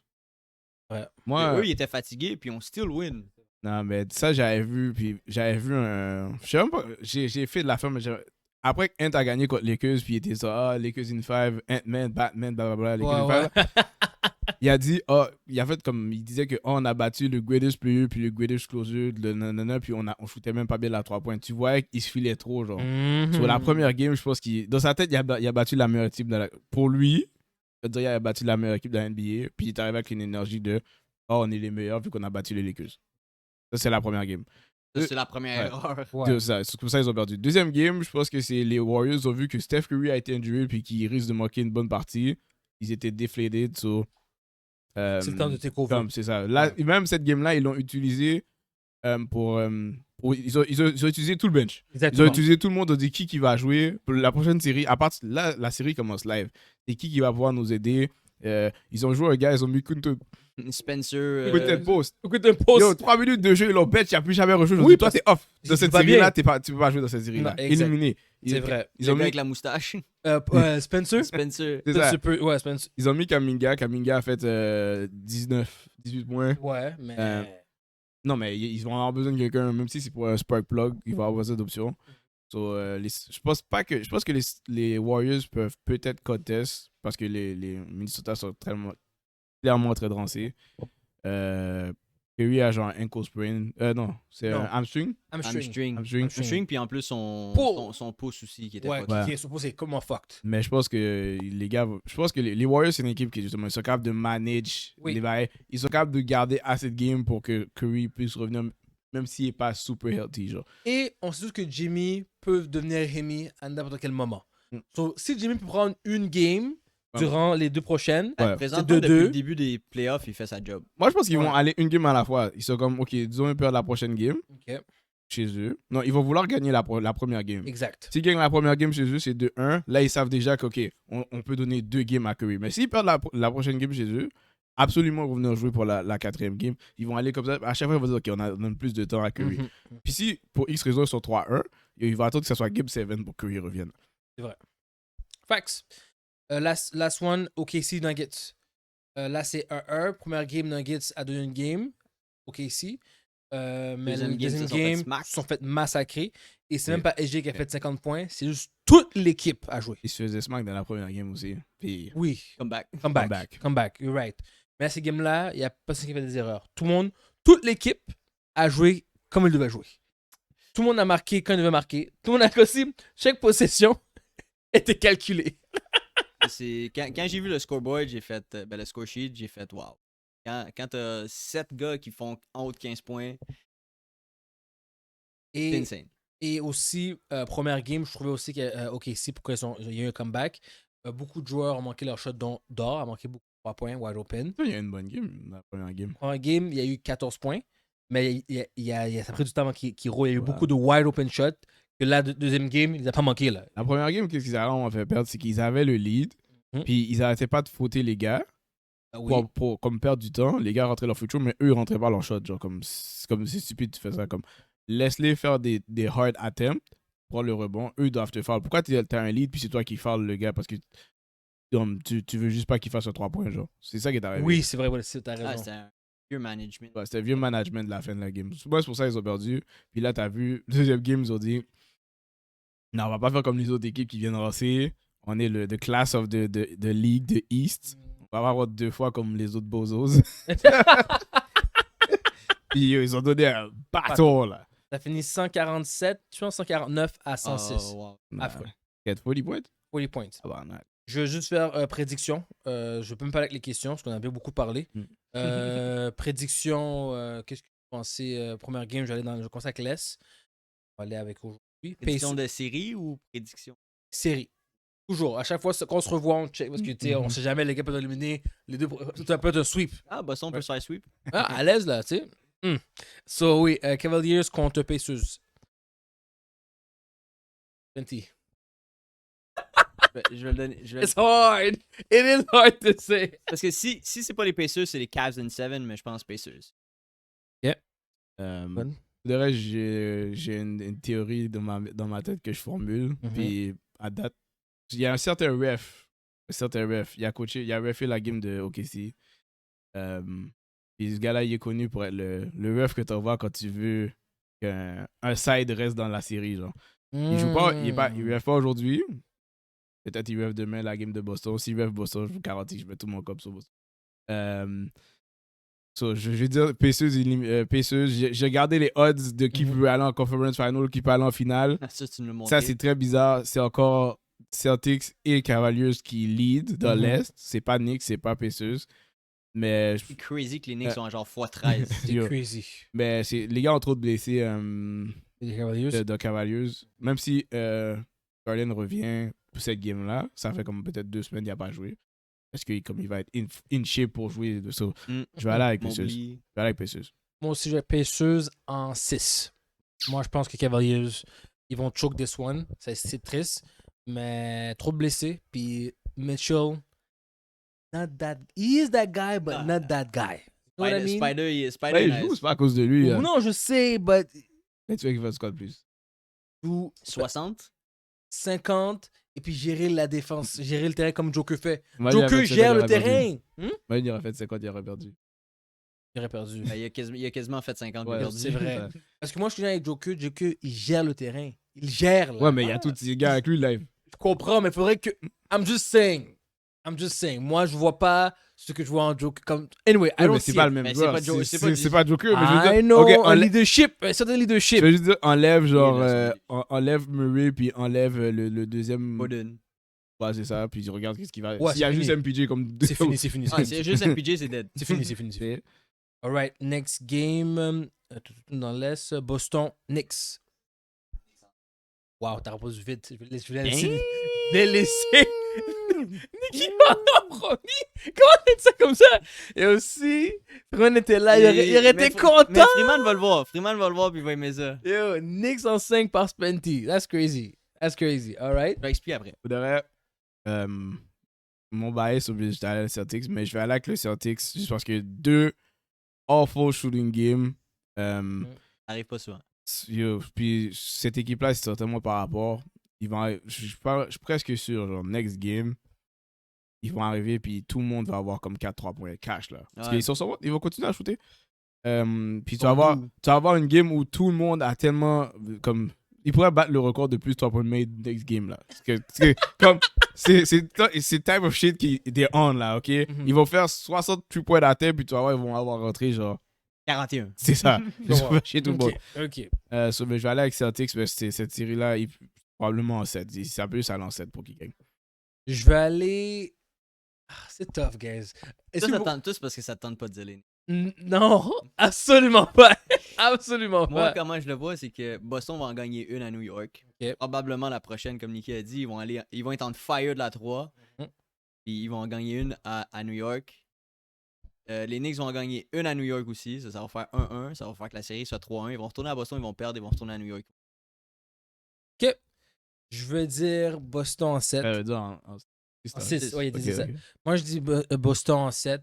Ouais. Moi, eux, ils étaient fatigués, puis on still win. Non, mais ça, j'avais vu un... Je sais même pas, j'ai fait de la ferme, mais après Ant a gagné contre les Lakers, puis il était ça, Lakers in 5, Ant-Man, Batman, blablabla, Lakers in 5. Il a dit, il a fait comme, il disait que on a battu le greatest player, puis le greatest closer, puis on shootait même pas bien la 3 points. Tu vois qu'il se filait trop, genre. Sur la première game, je pense dans sa tête, il a battu la meilleure équipe pour lui, il a battu la meilleure équipe de la NBA, puis il est arrivé avec une énergie de, on est les meilleurs, vu qu'on a battu les Lakers. Ça, c'est la première game. Ça, c'est la première erreur. Ouais. C'est pour ça qu'ils ont perdu. Deuxième game, je pense que c'est les Warriors ont vu que Steph Curry a été injured puis qu'il risque de manquer une bonne partie. Ils étaient deflated. C'est le temps de take over. C'est ça. Là, même cette game-là, ils l'ont utilisé pour ils ont utilisé tout le bench. Exactement. Ils ont utilisé tout le monde. Ils ont dit qui va jouer. Pour la prochaine série, à part là, la série commence live. C'est qui va pouvoir nous aider. Ils ont joué un gars, ils ont mis Quinton Spencer. Post. Écoute un post. Yo, 3 minutes de jeu, ils l'ont bet, il n'a plus jamais rejoué. Oui, Toi, t'es off. si Dans tu cette vas série-là, bien. tu peux pas jouer dans cette série-là. Non, exact. Éliminé. C'est vrai. Ils Le ont gars mis. avec la moustache. Spencer? Spencer. C'est ça. Spencer ouais, Spencer. Ils ont mis Kaminga. Kaminga a fait 18 points. Ouais, mais... Non, mais ils vont avoir besoin de quelqu'un, même si c'est pour un spark plug, ils vont avoir besoin d'options. So, je pense que les Warriors peuvent peut-être contest parce que les Minnesota sont clairement très drancés. Curry a genre un ankle sprain. Non, c'est un hamstring. Hamstring, puis en plus son pouce aussi qui était Ouais, fucké. qui est supposé comment fucked. Mais je pense que les gars, les Warriors, c'est une équipe qui justement, ils sont capables de manage les bails. Ils sont capables de garder assez de game pour que Curry puisse revenir, même s'il n'est pas super healthy. Genre. Et on sait tous que Jimmy peut devenir Rémi à n'importe quel moment. So, si Jimmy peut prendre une game durant les 2 prochaines, Présentement, depuis le début des playoffs, il fait sa job. Moi, je pense qu'ils vont aller une game à la fois. Ils sont comme, OK, disons, ils perdent la prochaine game chez eux. Non, ils vont vouloir gagner la première game. Exact. S'ils gagnent la première game chez eux, c'est 2-1. Là, ils savent déjà qu'OK, on peut donner 2 games à Curry. Mais s'ils perdent la prochaine game chez eux, absolument, ils vont venir jouer pour la 4e game. Ils vont aller comme ça. À chaque fois, ils vont dire, OK, on donne plus de temps à Curry. Puis si, pour X raison, ils sont 3-1, ils vont attendre que ce soit game 7 pour que Curry revienne. C'est vrai. Facts. Last one, OKC Nuggets. Là, c'est 1-1. Première game, Nuggets a donné une game. OKC. Mais le deuxième game, ils se sont fait massacrer. Et c'est même pas SG qui a fait 50 points. C'est juste toute l'équipe à jouer. Ils se faisaient smack dans la première game aussi. Puis... Oui. Comeback. You're right. Mais à ces games-là, il n'y a personne qui fait des erreurs. Toute l'équipe a joué comme il devait jouer. Tout le monde a marqué quand il devait marquer. Tout le monde a aussi. Chaque possession était calculée. Quand j'ai vu le scoreboard, j'ai fait le score sheet, j'ai fait wow. Quand t'as 7 gars qui font en haut de 15 points, c'est insane. Et aussi, première game, je trouvais aussi qu'OKC, pourquoi il y a eu un comeback, beaucoup de joueurs ont manqué leur shot d'or, ont manqué beaucoup de 3 points wide open. Il y a une bonne game dans la première game. Première game, il y a eu 14 points, mais ça a pris du temps avant qu'il roule. Il y a eu beaucoup de wide open shots. Que la deuxième game, il n'a pas manqué. Là. La première game, qu'est-ce qu'ils ont fait perdre, c'est qu'ils avaient le lead, puis ils n'arrêtaient pas de fauter les gars. Pour comme perdre du temps, les gars rentraient leur futur, mais eux ils rentraient pas leur shot. Genre, comme c'est stupide, tu fais ça. Comme laisse-les faire des hard attempts, prendre le rebond, eux ils doivent te faire. Pourquoi tu as un lead, puis c'est toi qui foules le gars parce que tu veux juste pas qu'il fasse un 3 points, genre. C'est ça qui est arrivé. Oui, c'est vrai, t'as raison. C'était un vieux management. Ouais, c'était vieux management de la fin de la game. Moi, c'est pour ça qu'ils ont perdu. Puis là, t'as vu, deuxième game, ils ont dit non, on va pas faire comme les autres équipes qui viennent lancer. On est le class of the league, de East. On va pas avoir 2 fois comme les autres bozos. Puis ils ont donné un bâton, là. Ça finit 147, je pense 149 à 106. Wow. Affreux. 40 points? 40 points. Ah bah, non. Je vais juste faire prédiction. Je peux me parler avec les questions, parce qu'on a bien beaucoup parlé. Prédiction, qu'est-ce que vous pensez? Première game, je commence avec Les. On va aller avec aujourd'hui. Prédiction de série ou prédiction? Série. Toujours. À chaque fois qu'on se revoit, on check. Parce que, on sait jamais, les gars peuvent éliminer les deux. Ça peut être un sweep. Ah, Boston peut se faire sweep. Ah, à l'aise, là, tu sais. So, oui, Cavaliers contre Pacers. 20. Je vais le donner. It's hard. It is hard to say. Parce que si c'est pas les Pacers, c'est les Cavs in 7, mais je pense Pacers. De reste, j'ai une théorie dans ma tête que je formule. Puis à date, il y a un certain ref. Il a refé la game de OKC. Puis ce gars-là, il est connu pour être le ref que tu vois quand tu veux qu'un side reste dans la série. Genre. Il joue pas, il ref pas aujourd'hui. Peut-être il ref demain la game de Boston. S'il ref Boston, je vous garantis que je mets tout mon cop sur Boston. Je vais dire Pacers. J'ai regardé les odds de qui peut aller en conference final, qui peut aller en finale. Ça, tu me l'as montré. Ça, c'est très bizarre. C'est encore Celtics et Cavaliers qui lead dans l'Est. C'est pas Knicks, c'est pas Pacers. Mais c'est crazy que les Knicks sont à genre x13. C'est crazy. Mais les gars ont trop de blessés de Cavaliers. Même si Garland revient pour cette game-là, ça fait comme peut-être 2 semaines qu'il n'a pas joué. Parce qu'il va être in shape pour jouer. Je vais aller avec Pacers. Moi aussi, je vais Pacers en 6. Moi, je pense que Cavaliers, ils vont choke this one. C'est triste. Mais trop de blessés. Puis Mitchell, not that. He is that guy, but not that guy. You know what I mean? Spider Il nice. joue, c'est pas à cause de lui. Non, je sais, but Mais tu veux qu'il fasse quoi de plus? ou 60. 50 et puis gérer la défense, gérer le terrain comme Joker fait. Moi, il aurait Joker fait gère 50, le il aurait perdu. terrain. Moi, il aurait fait 50, il aurait perdu. Il aurait perdu. Ben, il a quasiment fait 50 Ouais, aujourd'hui. C'est vrai. Ouais. Parce que moi, je suis avec Joker. Joker, il gère le terrain. Il gère. Là. Ouais, mais il y a tous ces gars avec lui live. Je comprends, mais il faudrait que. I'm just saying. Moi, je vois pas ce que je vois en Joker comme. Anyway, I Ouais, don't mais c'est see pas it. le même Mais c'est joueur. pas Joe- C'est pas Joker, mais je veux I dire. know, Ok, un leadership. Un certain leadership. je veux juste dire, enlève genre. Il est là, Enlève Murray, puis enlève le deuxième. Foden. Ouais, c'est ça, puis regarde qu'est-ce qu'il va. Ouais, S'il y a c'est juste fini. MPJ comme. C'est fini, c'est fini. Ah, c'est juste MPJ, c'est dead. C'est fini. Alright, next game. Dans l'Est, Boston, Knicks. Wow, t'as répondu vite. Je vais laisser. Je vais laisser. Nicky en premier. Comment t'as dit ça comme ça? Et aussi, Freeman était là, il aurait été Mais content. Freeman va le voir. Freeman va le voir, puis il va aimer ça. Yo, Knicks en 5 par Spenty. That's crazy. Alright? Je vais expliquer après. Pour de vrai, mon bias oblige d'aller aux Celtics, mais je vais aller avec le Celtics juste parce que 2 awful shooting games. Ça arrive pas souvent. Puis cette équipe-là, c'est certainement par rapport. Je suis presque sûr, genre, next game, ils vont arriver, puis tout le monde va avoir comme 4-3 points cash, là. Parce Ouais. ils vont continuer à shooter. Puis tu vas avoir une game où tout le monde a tellement, comme, ils pourraient battre le record de plus 3 points made next game, là. Parce que comme, c'est type of shit qui est on, là, ok? Ils vont faire 63 points d'atteinte, puis tu vas voir, ils vont avoir rentré, genre, 41. c'est ça. Ils vont faire chier tout le monde. Ok. Mais je vais aller avec Celtics, mais cette série-là, probablement en 7. Ça peut aller en 7 pour qu'ils gagnent. Je vais aller. C'est tough, guys. Est-ce Ça que vous- tente tous parce que ça te tente pas de dire les Non, absolument pas. Absolument Moi, pas. comment je le vois, c'est que Boston va en gagner une à New York. Ok. Probablement la prochaine, comme Nicky a dit, ils vont être en fire de la 3. Mhm. Puis ils vont en gagner une à New York. Les Knicks vont en gagner une à New York aussi. Ça va faire 1-1. Ça va faire que la série soit 3-1. Ils vont retourner à Boston, ils vont perdre, ils vont retourner à New York. Ok. Je veux dire Boston en 7. En En 6. Ouais, il y a des Ok, 10. ok. Moi, je dis Boston en 7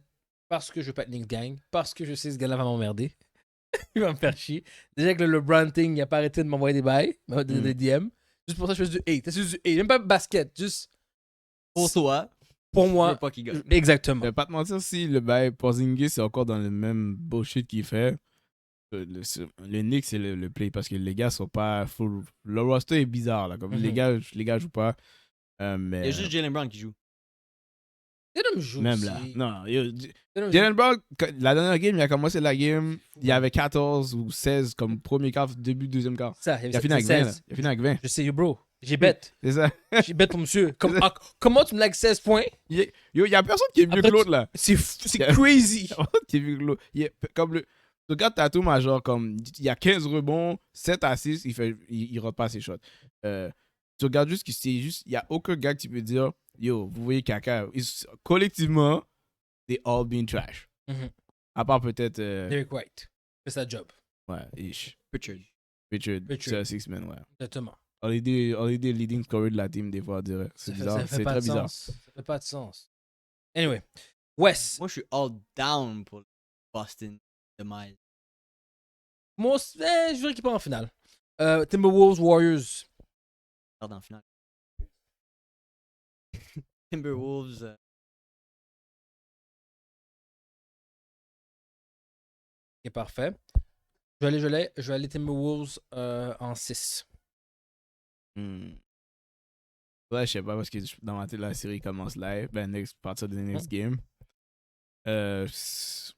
parce que je veux pas que Knicks gagne. Parce que je sais que ce gars-là va m'emmerder. Il va me faire chier. Déjà que le LeBron thing, il a pas arrêté de m'envoyer des bails, des DM. Juste pour ça, je fais du hate. C'est juste du hate. Même pas basket. Juste Pour toi, pour je veux moi. pas qu'ils gagnent. Exactement. Je vais pas te mentir, si le bail Porzingis est encore dans le même bullshit qu'il fait, le Knicks, c'est le play parce que les gars sont pas full. Le roster est bizarre, là. Comme les gars jouent pas. Mais Il y a juste Jalen Brown qui joue. Tatum joue même aussi. là. Non, yo, Tatum joue. Jalen Brown, la dernière game, il a commencé la game, il y avait 14 ou 16 comme premier quart, début, deuxième quart. Ça, Il a fini avec 20. Là. 16. Il a fini avec 20. Je sais, yo, bro. J'ai bête. C'est ça. J'ai bête pour monsieur. Comment tu me lags 16 points? Yo, il y a personne qui est mieux Après, que l'autre, là. C'est crazy. Qui est mieux que l'autre. Comme le regarde Tatum a genre comme il y a 15 rebonds, 7 assists, il repasse ses shots. Tu regardes juste il y a aucun gars qui peut dire yo, vous voyez Kaka, collectivement they all been trash. Mhm. À part peut-être Derek White. C'est sa job. ouais, ish. Richard. Richard, Richard. c'est 6 man, ouais. Exactement. Holiday leading scorer de la team des fois, on dirait. C'est bizarre, Ça fait c'est pas très de bizarre. sens. Ça fait pas de sens. Anyway. West. Moi, je suis all down pour Boston de Miles. Moi, je dirais qu'il part en finale. Timberwolves, Warriors. Perdre en finale. Timberwolves. Ok, parfait. Je vais aller Timberwolves en 6. Ouais, je sais pas parce que dans ma tête, la série commence live. Partir de next game. Je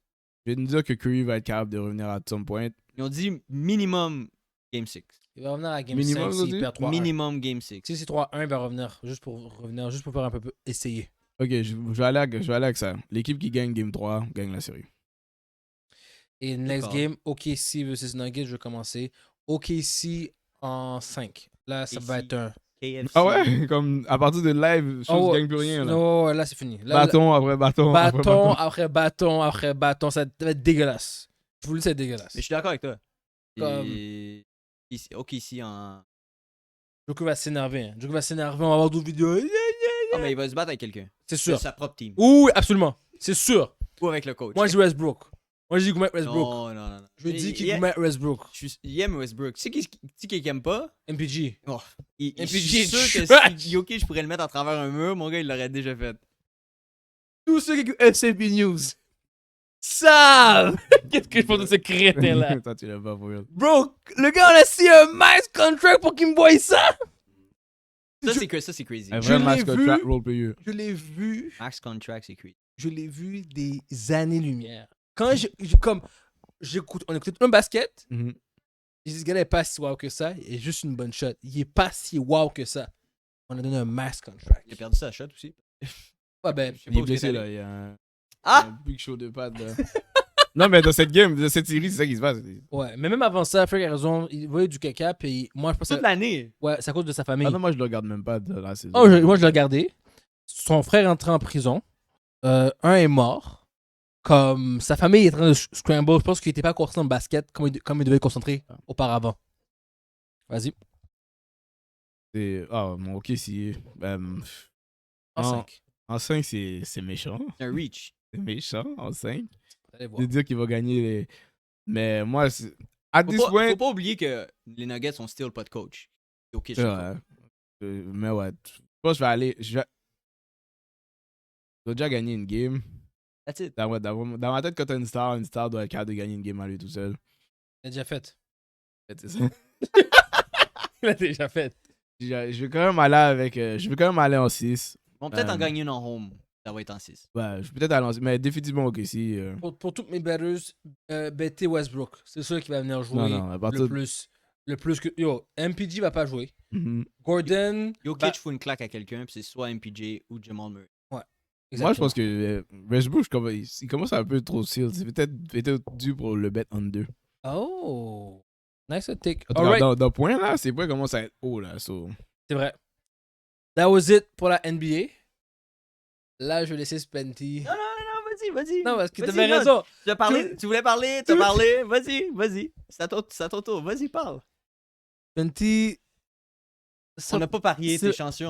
vais nous dire que Curry va être capable de revenir à some point. Ils ont dit minimum Game 6. Il va revenir à Game Minimum, 5 vous s'il dites? perd 3-1. Minimum Game 6. Si c'est 3-1, il va revenir juste pour faire un peu essayer. Ok, je vais aller avec ça. L'équipe qui gagne Game 3 gagne la série. Et next D'accord. game, OKC versus Nuggets, je vais commencer. OKC en 5. Là, ça va OKC. être un... KFC. Ah ouais? Comme à partir de live, chose gagne plus rien. Là. Non, là, c'est fini. Là, Bâton après bâton. après bâton après bâton après bâton. Ça va être dégueulasse. Je vous le dis, c'est dégueulasse. Mais je suis d'accord avec toi. Comme- Et... OKC en. Joker va s'énerver. Hein. Joker va s'énerver. On va avoir d'autres vidéos. Ah, mais il va se battre avec quelqu'un. C'est De sûr. sa propre team. Oui, absolument. C'est sûr. Ou avec le coach. Moi, je dis Westbrook. Moi, je dis Westbrook. Non. Je dis qu'il Westbrook. Il aime Westbrook. Tu sais qui aime pas? MPG. Oh, je MPG suis est sûr que trash. si Jokic pourrait le mettre à travers un mur, mon gars, il l'aurait déjà fait. Tous ceux qui écoutent SCP News savent qu'est-ce que je pense de ce crétin-là. Toi, tu l'as pas pour real. Bro, le gars, on a signé un max contract pour qu'il me voie ça. Ça, c'est crazy. Un Je vrai l'ai max vu. contract roleplayer. Je l'ai vu. Max contract, c'est crazy. Je l'ai vu des années-lumière. Quand on écoutait un basket, Mhm. j'ai dit, ce gars-là n'est pas si wow que ça. Il est juste une bonne shot. Il est pas si wow que ça. On a donné un max contract. Il a perdu sa shot aussi. Ouais, ben, Je sais Il pas est où blessé c'est là, allé. il y a un Ah! big show de pattes là. Non, mais dans cette game, dans cette série, c'est ça qui se passe. ouais. Mais même avant ça, Frank a raison. Il voyait du caca. Puis moi, je pense que Toute l'année. ouais, c'est à cause de sa famille. Ah non, moi je le regarde même pas de la saison. Oh, moi, je l'ai regardé. Son frère est entré en prison. Un est mort. Comme sa famille est en train de scramble. Je pense qu'il n'était pas concentré en basket comme il devait être concentré auparavant. Vas-y. Ah, mon ok, si. En Non. 5. En 5, c'est méchant. Un reach. C'est méchant, en 5. Allez voir. De dire qu'il va gagner les. Mais moi, à Faut 10 pas, points. faut pas oublier que les Nuggets sont still pas de coach. Ok, je Ouais. Mais ouais, je pense que je vais aller. Je vais déjà gagner une game. That's it. Dans ma tête, quand t'as une star doit être capable de gagner une game à lui tout seul. Il a déjà fait. C'est ça. Il a déjà fait. Je vais quand même aller avec. Je vais quand même aller en 6. Bon, peut-être en gagner une en home. Ça va être en 6. Ouais, je vais peut-être aller en 6. Mais définitivement, ok, si. Pour toutes mes betters, bettez Westbrook. C'est sûr qu'il va venir jouer Non, à partir le plus que. Yo, MPG va pas jouer. Mhm. Gordon. Jokic fout une claque à quelqu'un, puis c'est soit MPJ ou Jamal Murray. Moi, je pense que Westbrook, il commence un peu trop seal. C'est peut-être dû pour le bet under. Oh. Nice take. En tout Alright. cas, dans le point là, c'est pas commence à être haut là. So. C'est vrai. That was it pour la NBA. Là, je vais laisser Spenty. Non, vas-y. Non, parce que Vas-y, t'avais non. raison. Tu voulais parler, t'as parlé. Vas-y. C'est à ton tour. Vas-y, parle. Spenty. On n'a pas parié, c'est- t'es chanceux.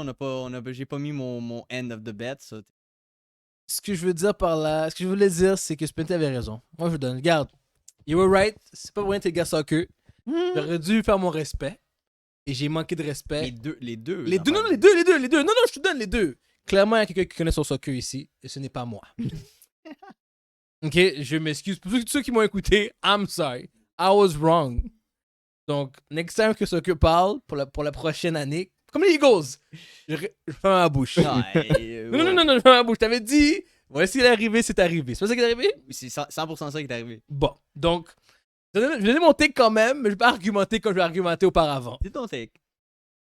J'ai pas mis mon end of the bet. Ça. Ce que je veux dire par là, ce que je voulais dire, c'est que Spenty avait raison. Moi, je donne. Regarde. You were right. C'est pas pour rien que t'es le gars soccer. J'aurais dû faire mon respect. Et j'ai manqué de respect. Les deux. Les deux, non, les deux. Non, je te donne les deux. Clairement, il y a quelqu'un qui connaît son soccer ici, et ce n'est pas moi. Ok, je m'excuse. Pour tous ceux qui m'ont écouté, I'm sorry. I was wrong. Donc, next time que soccer parle, pour la prochaine année, comme les Eagles, je fais ma bouche. Non, je fais ma bouche. T'avais dit, voici l'arrivée, c'est arrivé. C'est pas ça qui est arrivé? C'est 100% ça qui est arrivé. Bon, donc, je vais donner mon take quand même, mais je vais pas argumenter comme je vais argumenter auparavant. C'est ton take.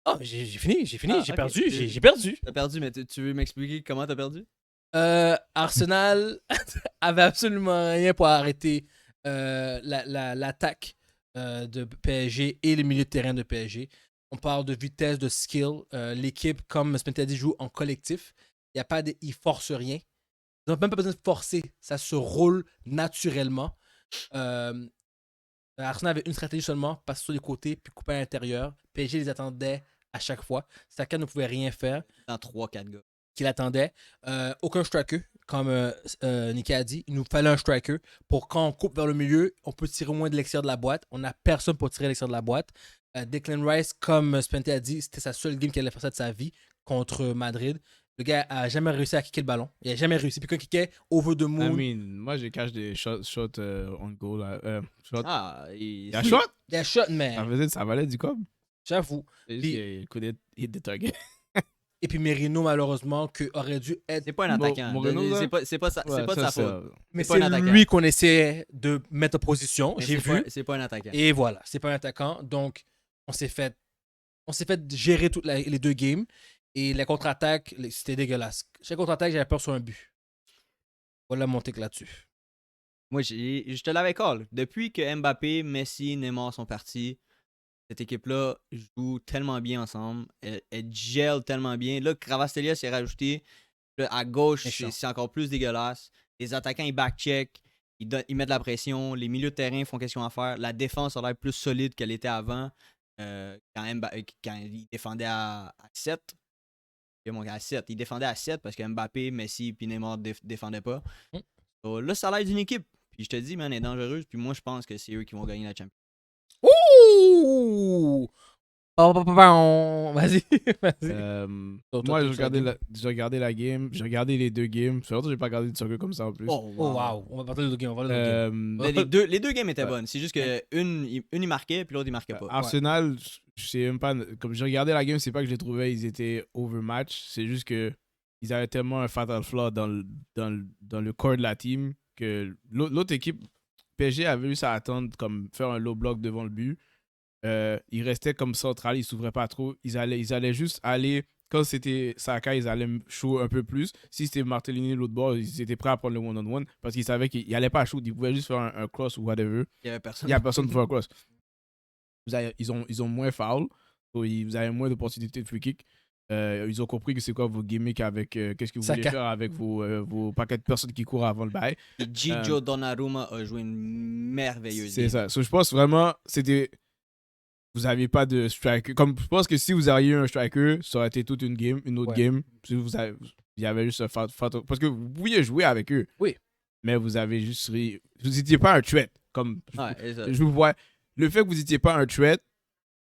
Oh, j'ai fini, Ah, j'ai ok. perdu, j'ai perdu. T'as perdu, mais tu veux m'expliquer comment t'as perdu? Arsenal avait absolument rien pour arrêter l'attaque de PSG et le milieu de terrain de PSG. On parle de vitesse, de skill. L'équipe, comme Spencer a dit, joue en collectif. Ils forcent rien. Ils n'ont même pas besoin de forcer. Ça se roule naturellement. Arsenal avait une stratégie seulement, passer sur les côtés puis couper à l'intérieur. PSG les attendait à chaque fois. Saka ne pouvait rien faire Dans 3-4 gars. qu'il attendait. Aucun striker, comme Nicky a dit. Il nous fallait un striker pour quand on coupe vers le milieu, on peut tirer au moins de l'extérieur de la boîte. On n'a personne pour tirer de l'extérieur de la boîte. Declan Rice, comme Spencer a dit, c'était sa seule game qu'il allait faire ça de sa vie contre Madrid. Le gars a jamais réussi à kicker le ballon. Il a jamais réussi. Puis quand il kickait, over the moon. Moi, j'ai caché des shots on goal. Shot. Ah, Il y a shot? Il a shot, man. Ça valait du cob. J'avoue. Il could hit the target. Et puis Merino, malheureusement, qui aurait dû être. c'est pas un attaquant. Moreno, là? C'est pas de sa faute. Mais c'est pas c'est un attaquant. lui qu'on essaie de mettre en position. Mais J'ai c'est vu. c'est pas un attaquant. Et voilà, c'est pas un attaquant. Donc, on s'est fait gérer toutes les deux games. Et la contre-attaque, c'était dégueulasse. Chaque contre-attaque, j'avais peur sur un but. Voilà mon take là-dessus. Moi, je te l'avais call. Depuis que Mbappé, Messi, Neymar sont partis, cette équipe-là joue tellement bien ensemble. Elle gèle tellement bien. Là, Kravastelia s'est rajouté. Là, à gauche, c'est encore plus dégueulasse. Les attaquants, ils back-check. Ils mettent la pression. Les milieux de terrain font qu'est-ce qu'ils ont à faire. La défense a l'air plus solide qu'elle était avant. Quand ils défendaient à 7. Et mon gars, à 7. Il défendait à 7 parce que Mbappé, Messi puis Neymar défendaient pas. Mm. So, là, ça a l'air d'une équipe. Puis je te dis, man, elle est dangereuse. Puis moi, je pense que c'est eux qui vont gagner la Champions. Ouh! Vas-y, vas-y. Moi, j'ai regardé la game. J'ai regardé les 2 games. Surtout, j'ai pas regardé du soccer comme ça en plus. Oh, Oh, wow. On va parler de deux games. On va parler de deux games. Mais les deux games étaient bonnes. C'est juste que une il marquait, puis l'autre, il marquait pas. Arsenal, je sais même pas. Comme j'ai regardé la game, c'est pas que je les trouvais, ils étaient overmatch. C'est juste que ils avaient tellement un fatal flaw dans le corps de la team que l'autre équipe, PSG, avait réussi à attendre, comme faire un low block devant le but. Ils restaient comme central, ils s'ouvraient pas trop. Ils allaient juste aller. Quand c'était Saka, ils allaient shoot un peu plus. Si c'était Martellini l'autre bord, ils étaient prêts à prendre le one-on-one parce qu'ils savaient qu'ils n'allaient pas shoot. Ils pouvaient juste faire un cross ou whatever. Il y avait personne. Il n'y a personne pour faire un cross. Ils ont moins foul. Donc vous avez moins d'opportunités de free kick. Ils ont compris que c'est quoi vos gimmicks avec. Qu'est-ce que vous voulez faire avec vos paquets de personnes qui courent avant le bail. Et Gigio Donnarumma a joué une merveilleuse C'est game. ça. So, je pense vraiment, c'était. Vous n'aviez pas de striker. Comme je pense que si vous aviez eu un striker, ça aurait été toute une autre game. Si il y avait juste un parce que vous pouviez jouer avec eux. Oui. Mais vous avez juste vous n'étiez pas un threat. Comme je vous vois. Le fait que vous n'étiez pas un threat,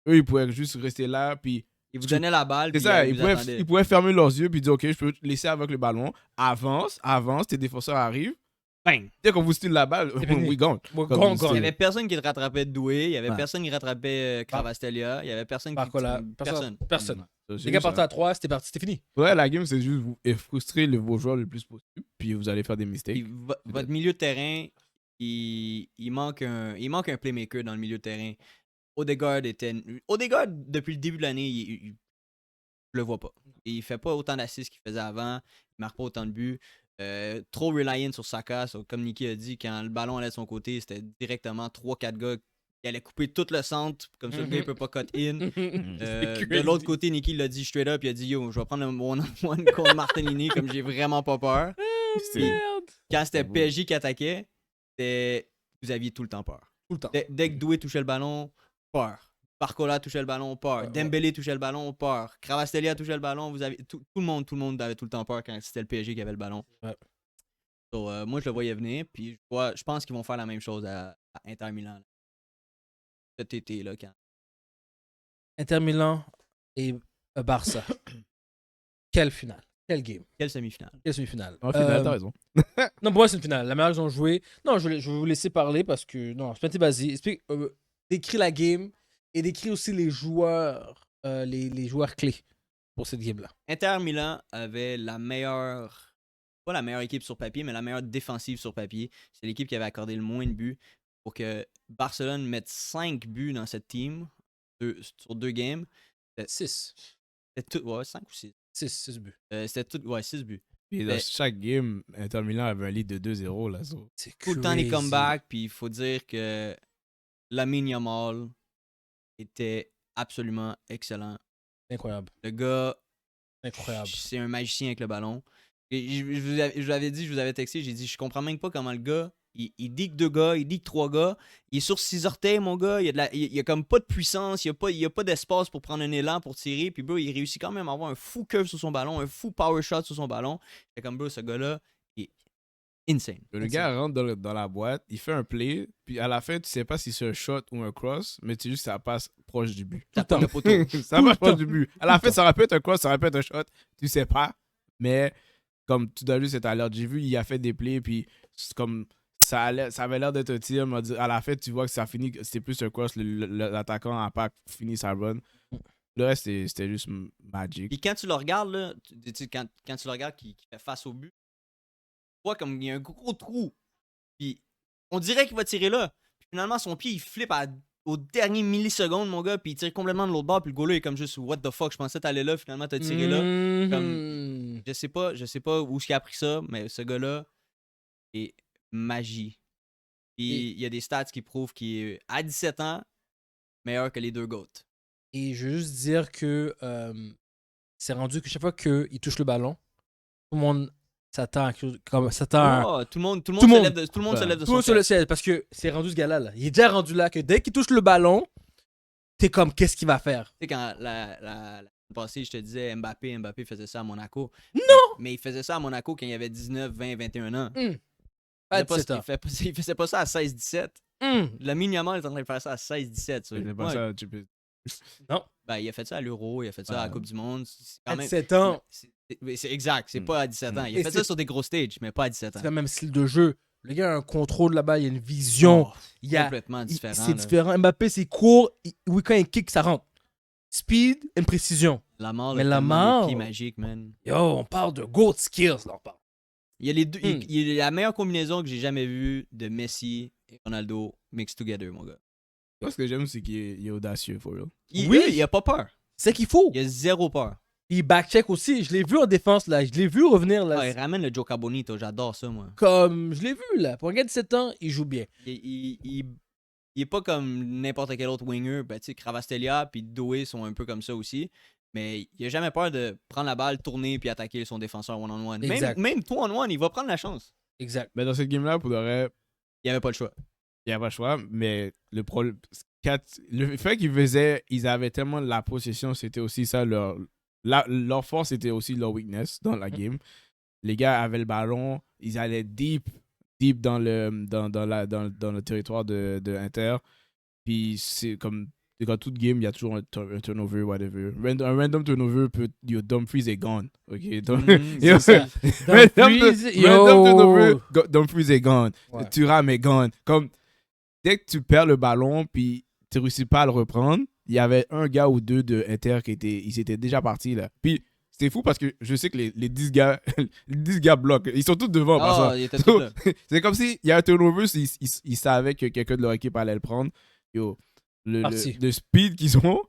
eux, ils pouvaient juste rester là. Puis ils vous donnaient la balle. C'est ça. Ils pouvaient fermer leurs yeux puis dire ok, je peux te laisser avec le ballon. Avance, tes défenseurs arrivent. Bang! Dès qu'on vous style la balle, we gone. Gone. Il n'y avait personne qui te rattrapait de Doué, il n'y avait personne qui rattrapait Cravastelia, il n'y avait personne Personne. C'est Les gars juste partaient à 3, c'était fini. Ouais, la game, c'est juste vous frustrer vos joueurs le plus possible, puis vous allez faire des mistakes. Puis votre milieu de terrain, il manque un playmaker dans le milieu de terrain. Odegaard, depuis le début de l'année, je le vois pas. Il fait pas autant d'assists qu'il faisait avant, il marque pas autant de buts. Trop reliant sur Saka, comme Nicky a dit, quand le ballon allait de son côté, c'était directement 3-4 gars qui allaient couper tout le centre, comme ça le gars il peut pas cut in. De l'autre côté, Nicky l'a dit straight up, il a dit yo, je vais prendre un one-on-one contre Martinelli comme j'ai vraiment pas peur. Quand c'était PSG qui attaquait, vous aviez tout le temps peur. Tout le temps. Dès que Doué touchait le ballon, peur. Barcola touchait le ballon, peur. Dembélé touchait le ballon, peur. Cravastelia touchait le ballon, tout le monde avait tout le temps peur quand c'était le PSG qui avait le ballon. Ouais. So, moi, je le voyais venir, puis je pense qu'ils vont faire la même chose à Inter Milan. Là. Cet été, là, quand... Inter Milan et Barça. Quelle finale. Quelle game. Quelle semi-finale. Quelle semi-finale. En finale, t'as raison. Non, pour moi, c'est une finale. La meilleure qu'ils ont joué. Non, je vais vous laisser parler parce que. Non, Spenty, vas-y. Explique. Décris la game et décris aussi les joueurs, les joueurs clés pour cette game-là. Inter Milan avait la meilleure. Pas la meilleure équipe sur papier, mais la meilleure défensive sur papier. C'est l'équipe qui avait accordé le moins de buts pour que Barcelone mette 5 buts dans cette team sur 2 games. 6. C'était tout. Ouais, 5 ou 6. 6 buts. C'était tout. Ouais, 6 buts. Puis dans chaque game, Inter Milan avait un lead de 2-0 là. C'est tout le temps les comebacks, puis il faut dire que Lamine Yamal était absolument excellent. Incroyable. Le gars, incroyable. C'est un magicien avec le ballon. Et je vous avais dit, je vous avais texté, j'ai dit, je comprends même pas comment le gars, il dit que 2 gars, il dit que 3 gars, il est sur 6 orteils, mon gars, il y a comme pas de puissance, il y a pas d'espace pour prendre un élan, pour tirer, puis bro, il réussit quand même à avoir un fou curve sur son ballon, un fou power shot sur son ballon. C'est comme, bro, ce gars-là, il est insane. Le gars rentre dans la boîte, il fait un play, puis à la fin, tu sais pas si c'est un shot ou un cross, mais tu sais juste que ça passe proche du but. Ça passe proche du but. À la fin, ça aurait pu être un cross, ça aurait pu être un shot, tu sais pas, mais comme tu dois juste être alerte. J'ai vu, il a fait des plays, puis comme ça avait l'air d'être un tir, mais à la fin, tu vois que ça finit, c'était plus un cross, l'attaquant n'a pas fini sa run. Le reste, c'était juste magic. Puis quand tu le regardes, là, quand tu le regardes qui fait face au but, tu vois comme il y a un gros trou. Puis on dirait qu'il va tirer là. Puis finalement, son pied, il flippe au dernier milliseconde, mon gars, puis il tire complètement de l'autre bord, puis le goal là est comme juste what the fuck, je pensais t'allais là, finalement t'as tiré là. Comme, je sais pas où est-ce qu'il a appris ça, mais ce gars-là est magie. Puis il y a des stats qui prouvent qu'il est à 17 ans meilleur que les 2 GOAT. Et je veux juste dire que c'est rendu que chaque fois qu'il touche le ballon, tout le monde s'attend tout le monde se lève de son ciel. Parce que c'est rendu ce gars-là. Là. Il est déjà rendu là que dès qu'il touche le ballon, t'es comme, qu'est-ce qu'il va faire? Tu sais, quand la passé, je te disais Mbappé faisait ça à Monaco. Non! Mais il faisait ça à Monaco quand il avait 19, 20, 21 ans. Pas Il de 17 ans. faisait pas ça à 16, 17. Le Yamal est en train de faire ça à 16, 17. C'est pas ça, tu peux. Non. Ben, il a fait ça à l'Euro, il a fait ça à la Coupe du Monde. C'est quand À même... 17 ans, C'est exact, c'est pas à 17 ans. Il a Et fait c'est- ça sur des gros stages, mais pas à 17 ans. c'est le même style de jeu. Le gars a un contrôle là-bas, il y a une vision. Oh, Il y a, complètement différent. c'est là. différent. Mbappé, c'est court. Oui, quand il kick, ça rentre. Speed et une précision. Lamar, Mais il a tellement Lamar- des pieds magiques, man. Yo, on parle de GOAT skills, là, on parle. Il y a les deux, Hmm. il y a la meilleure combinaison que j'ai jamais vue de Messi et Ronaldo mixed together, mon gars. Moi, ce que j'aime, c'est qu'il est audacieux, for real. Oui. Il a pas peur. C'est qu'il faut. Il a zéro peur. Il backcheck aussi. Je l'ai vu en défense, là. Je l'ai vu revenir, là. Ah, il ramène le Joe Bonito, j'adore ça, moi. Comme, je l'ai vu, là. Pour un gars de 7 ans, il joue bien. Il est pas comme n'importe quel autre winger. Ben, tu sais, Cravastelia puis Doué sont un peu comme ça aussi. Mais il a jamais peur de prendre la balle, tourner puis attaquer son défenseur one-on-one. Exact. Même one-on-one, il va prendre la chance. Exact. Mais dans cette game-là, pour de vrai, Il avait pas le choix. il n'y a pas le choix. Mais le problème. Le fait ils avaient tellement la possession, c'était aussi ça. Leur force, c'était aussi leur weakness dans la game. Les gars avaient le ballon, ils allaient deep dans le territoire de Inter. Puis c'est comme. Dans toute game, il y a toujours un turnover, whatever. Un random turnover peut. Yo, Dumfries est gone. Ok? C'est ça. Random turnover, Dumfries est gone. Ouais. Thuram est gone. Comme, dès que tu perds le ballon, puis tu réussis pas à le reprendre, il y avait un gars ou deux de Inter ils étaient déjà partis, là. Puis, c'était fou parce que je sais que les 10 gars, les 10 gars bloquent. Ils sont tous devant, par ça. Ah, il était tout là. C'est comme s'il y a un turnover, ils savaient que quelqu'un de leur équipe allait le prendre. Yo, le speed qu'ils ont.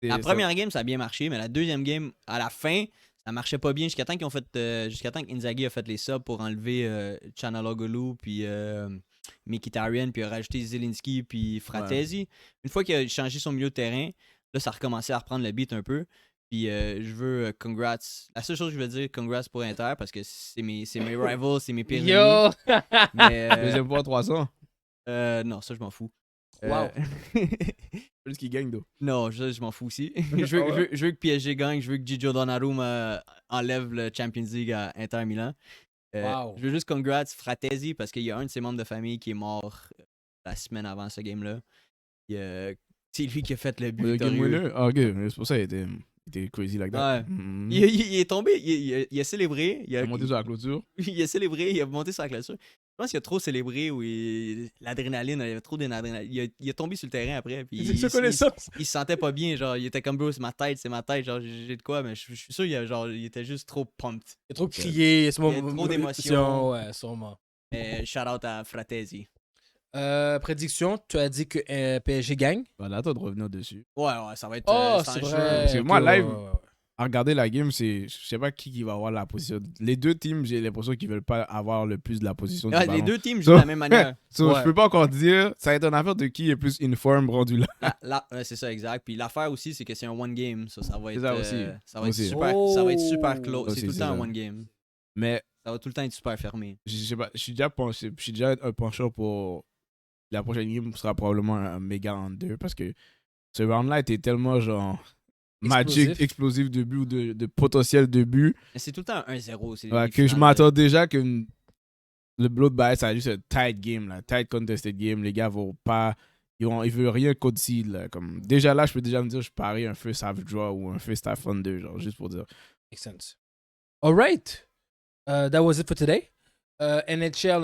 La première game, ça a bien marché, mais la deuxième game, à la fin, ça marchait pas bien jusqu'à temps qu'Inzaghi a fait les subs pour enlever Chanaloglu puis Mkhitaryan puis a rajouté Zelinski puis Fratesi. Ouais. Une fois qu'il a changé son milieu de terrain, là, ça a recommencé à reprendre le beat un peu. Puis je veux congrats. La seule chose que je veux dire, congrats pour Inter parce que c'est mes rivals, c'est mes pires Yo! Mais, deuxième fois 300. Non, ça, je m'en fous. Wow. Plus qu'il gagne, d'eau. Non, je m'en fous aussi. je veux que PSG gagne, je veux que Gigio Donnarumma enlève le Champions League à Inter Milan. Wow. Je veux juste congrats Fratesi parce qu'il y a un de ses membres de famille qui est mort la semaine avant ce game-là. C'est lui qui a fait le but victorieux. Ah, ok, c'est pour ça qu'il était crazy like that. Ouais. Il est tombé, il a célébré. Il a monté sur la clôture. Il a célébré, il a monté sur la clôture. Je pense qu'il a trop célébré ou l'adrénaline, il avait trop d'adrénaline. Il est tombé sur le terrain après. Puis il se sentait pas bien. Genre, il était comme bro, c'est ma tête. Genre, j'ai de quoi, mais je suis sûr il était juste trop pumped. Il a trop crié, il y a trop d'émotions. Ouais, sûrement. Shout out à Fratesi. Prédiction, tu as dit que PSG gagne. Voilà, attends de revenir dessus. Ouais, ça va être. Oh, c'est vrai. Parce que moi, live, à regarder la game, je sais pas qui va avoir la position. Les deux teams, j'ai l'impression qu'ils veulent pas avoir le plus de la position du ballon. Les deux teams jouent de la même manière. Je peux pas encore dire, ça va être une affaire de qui est plus informe rendu là. C'est ça, exact. Puis l'affaire aussi, c'est que c'est un one game. Ça va être, ça va être super close. C'est tout le temps un one game. Mais ça va tout le temps être super fermé. Je sais pas, je suis déjà un pencheur pour la prochaine game sera probablement un méga en 2 parce que ce round-là était tellement genre magique, explosif de but ou de potentiel de but. C'est tout le temps un 1-0. Ouais, que je m'attends déjà que le Blood Bay, ça a juste un tight game, là, tight contested game. Les gars vont pas. Ils veulent rien concede. Là, comme, déjà là, je peux déjà me dire je parie un first half draw ou un first half on 2, genre, juste pour dire. Makes sense. All right. That was it for today. NHL,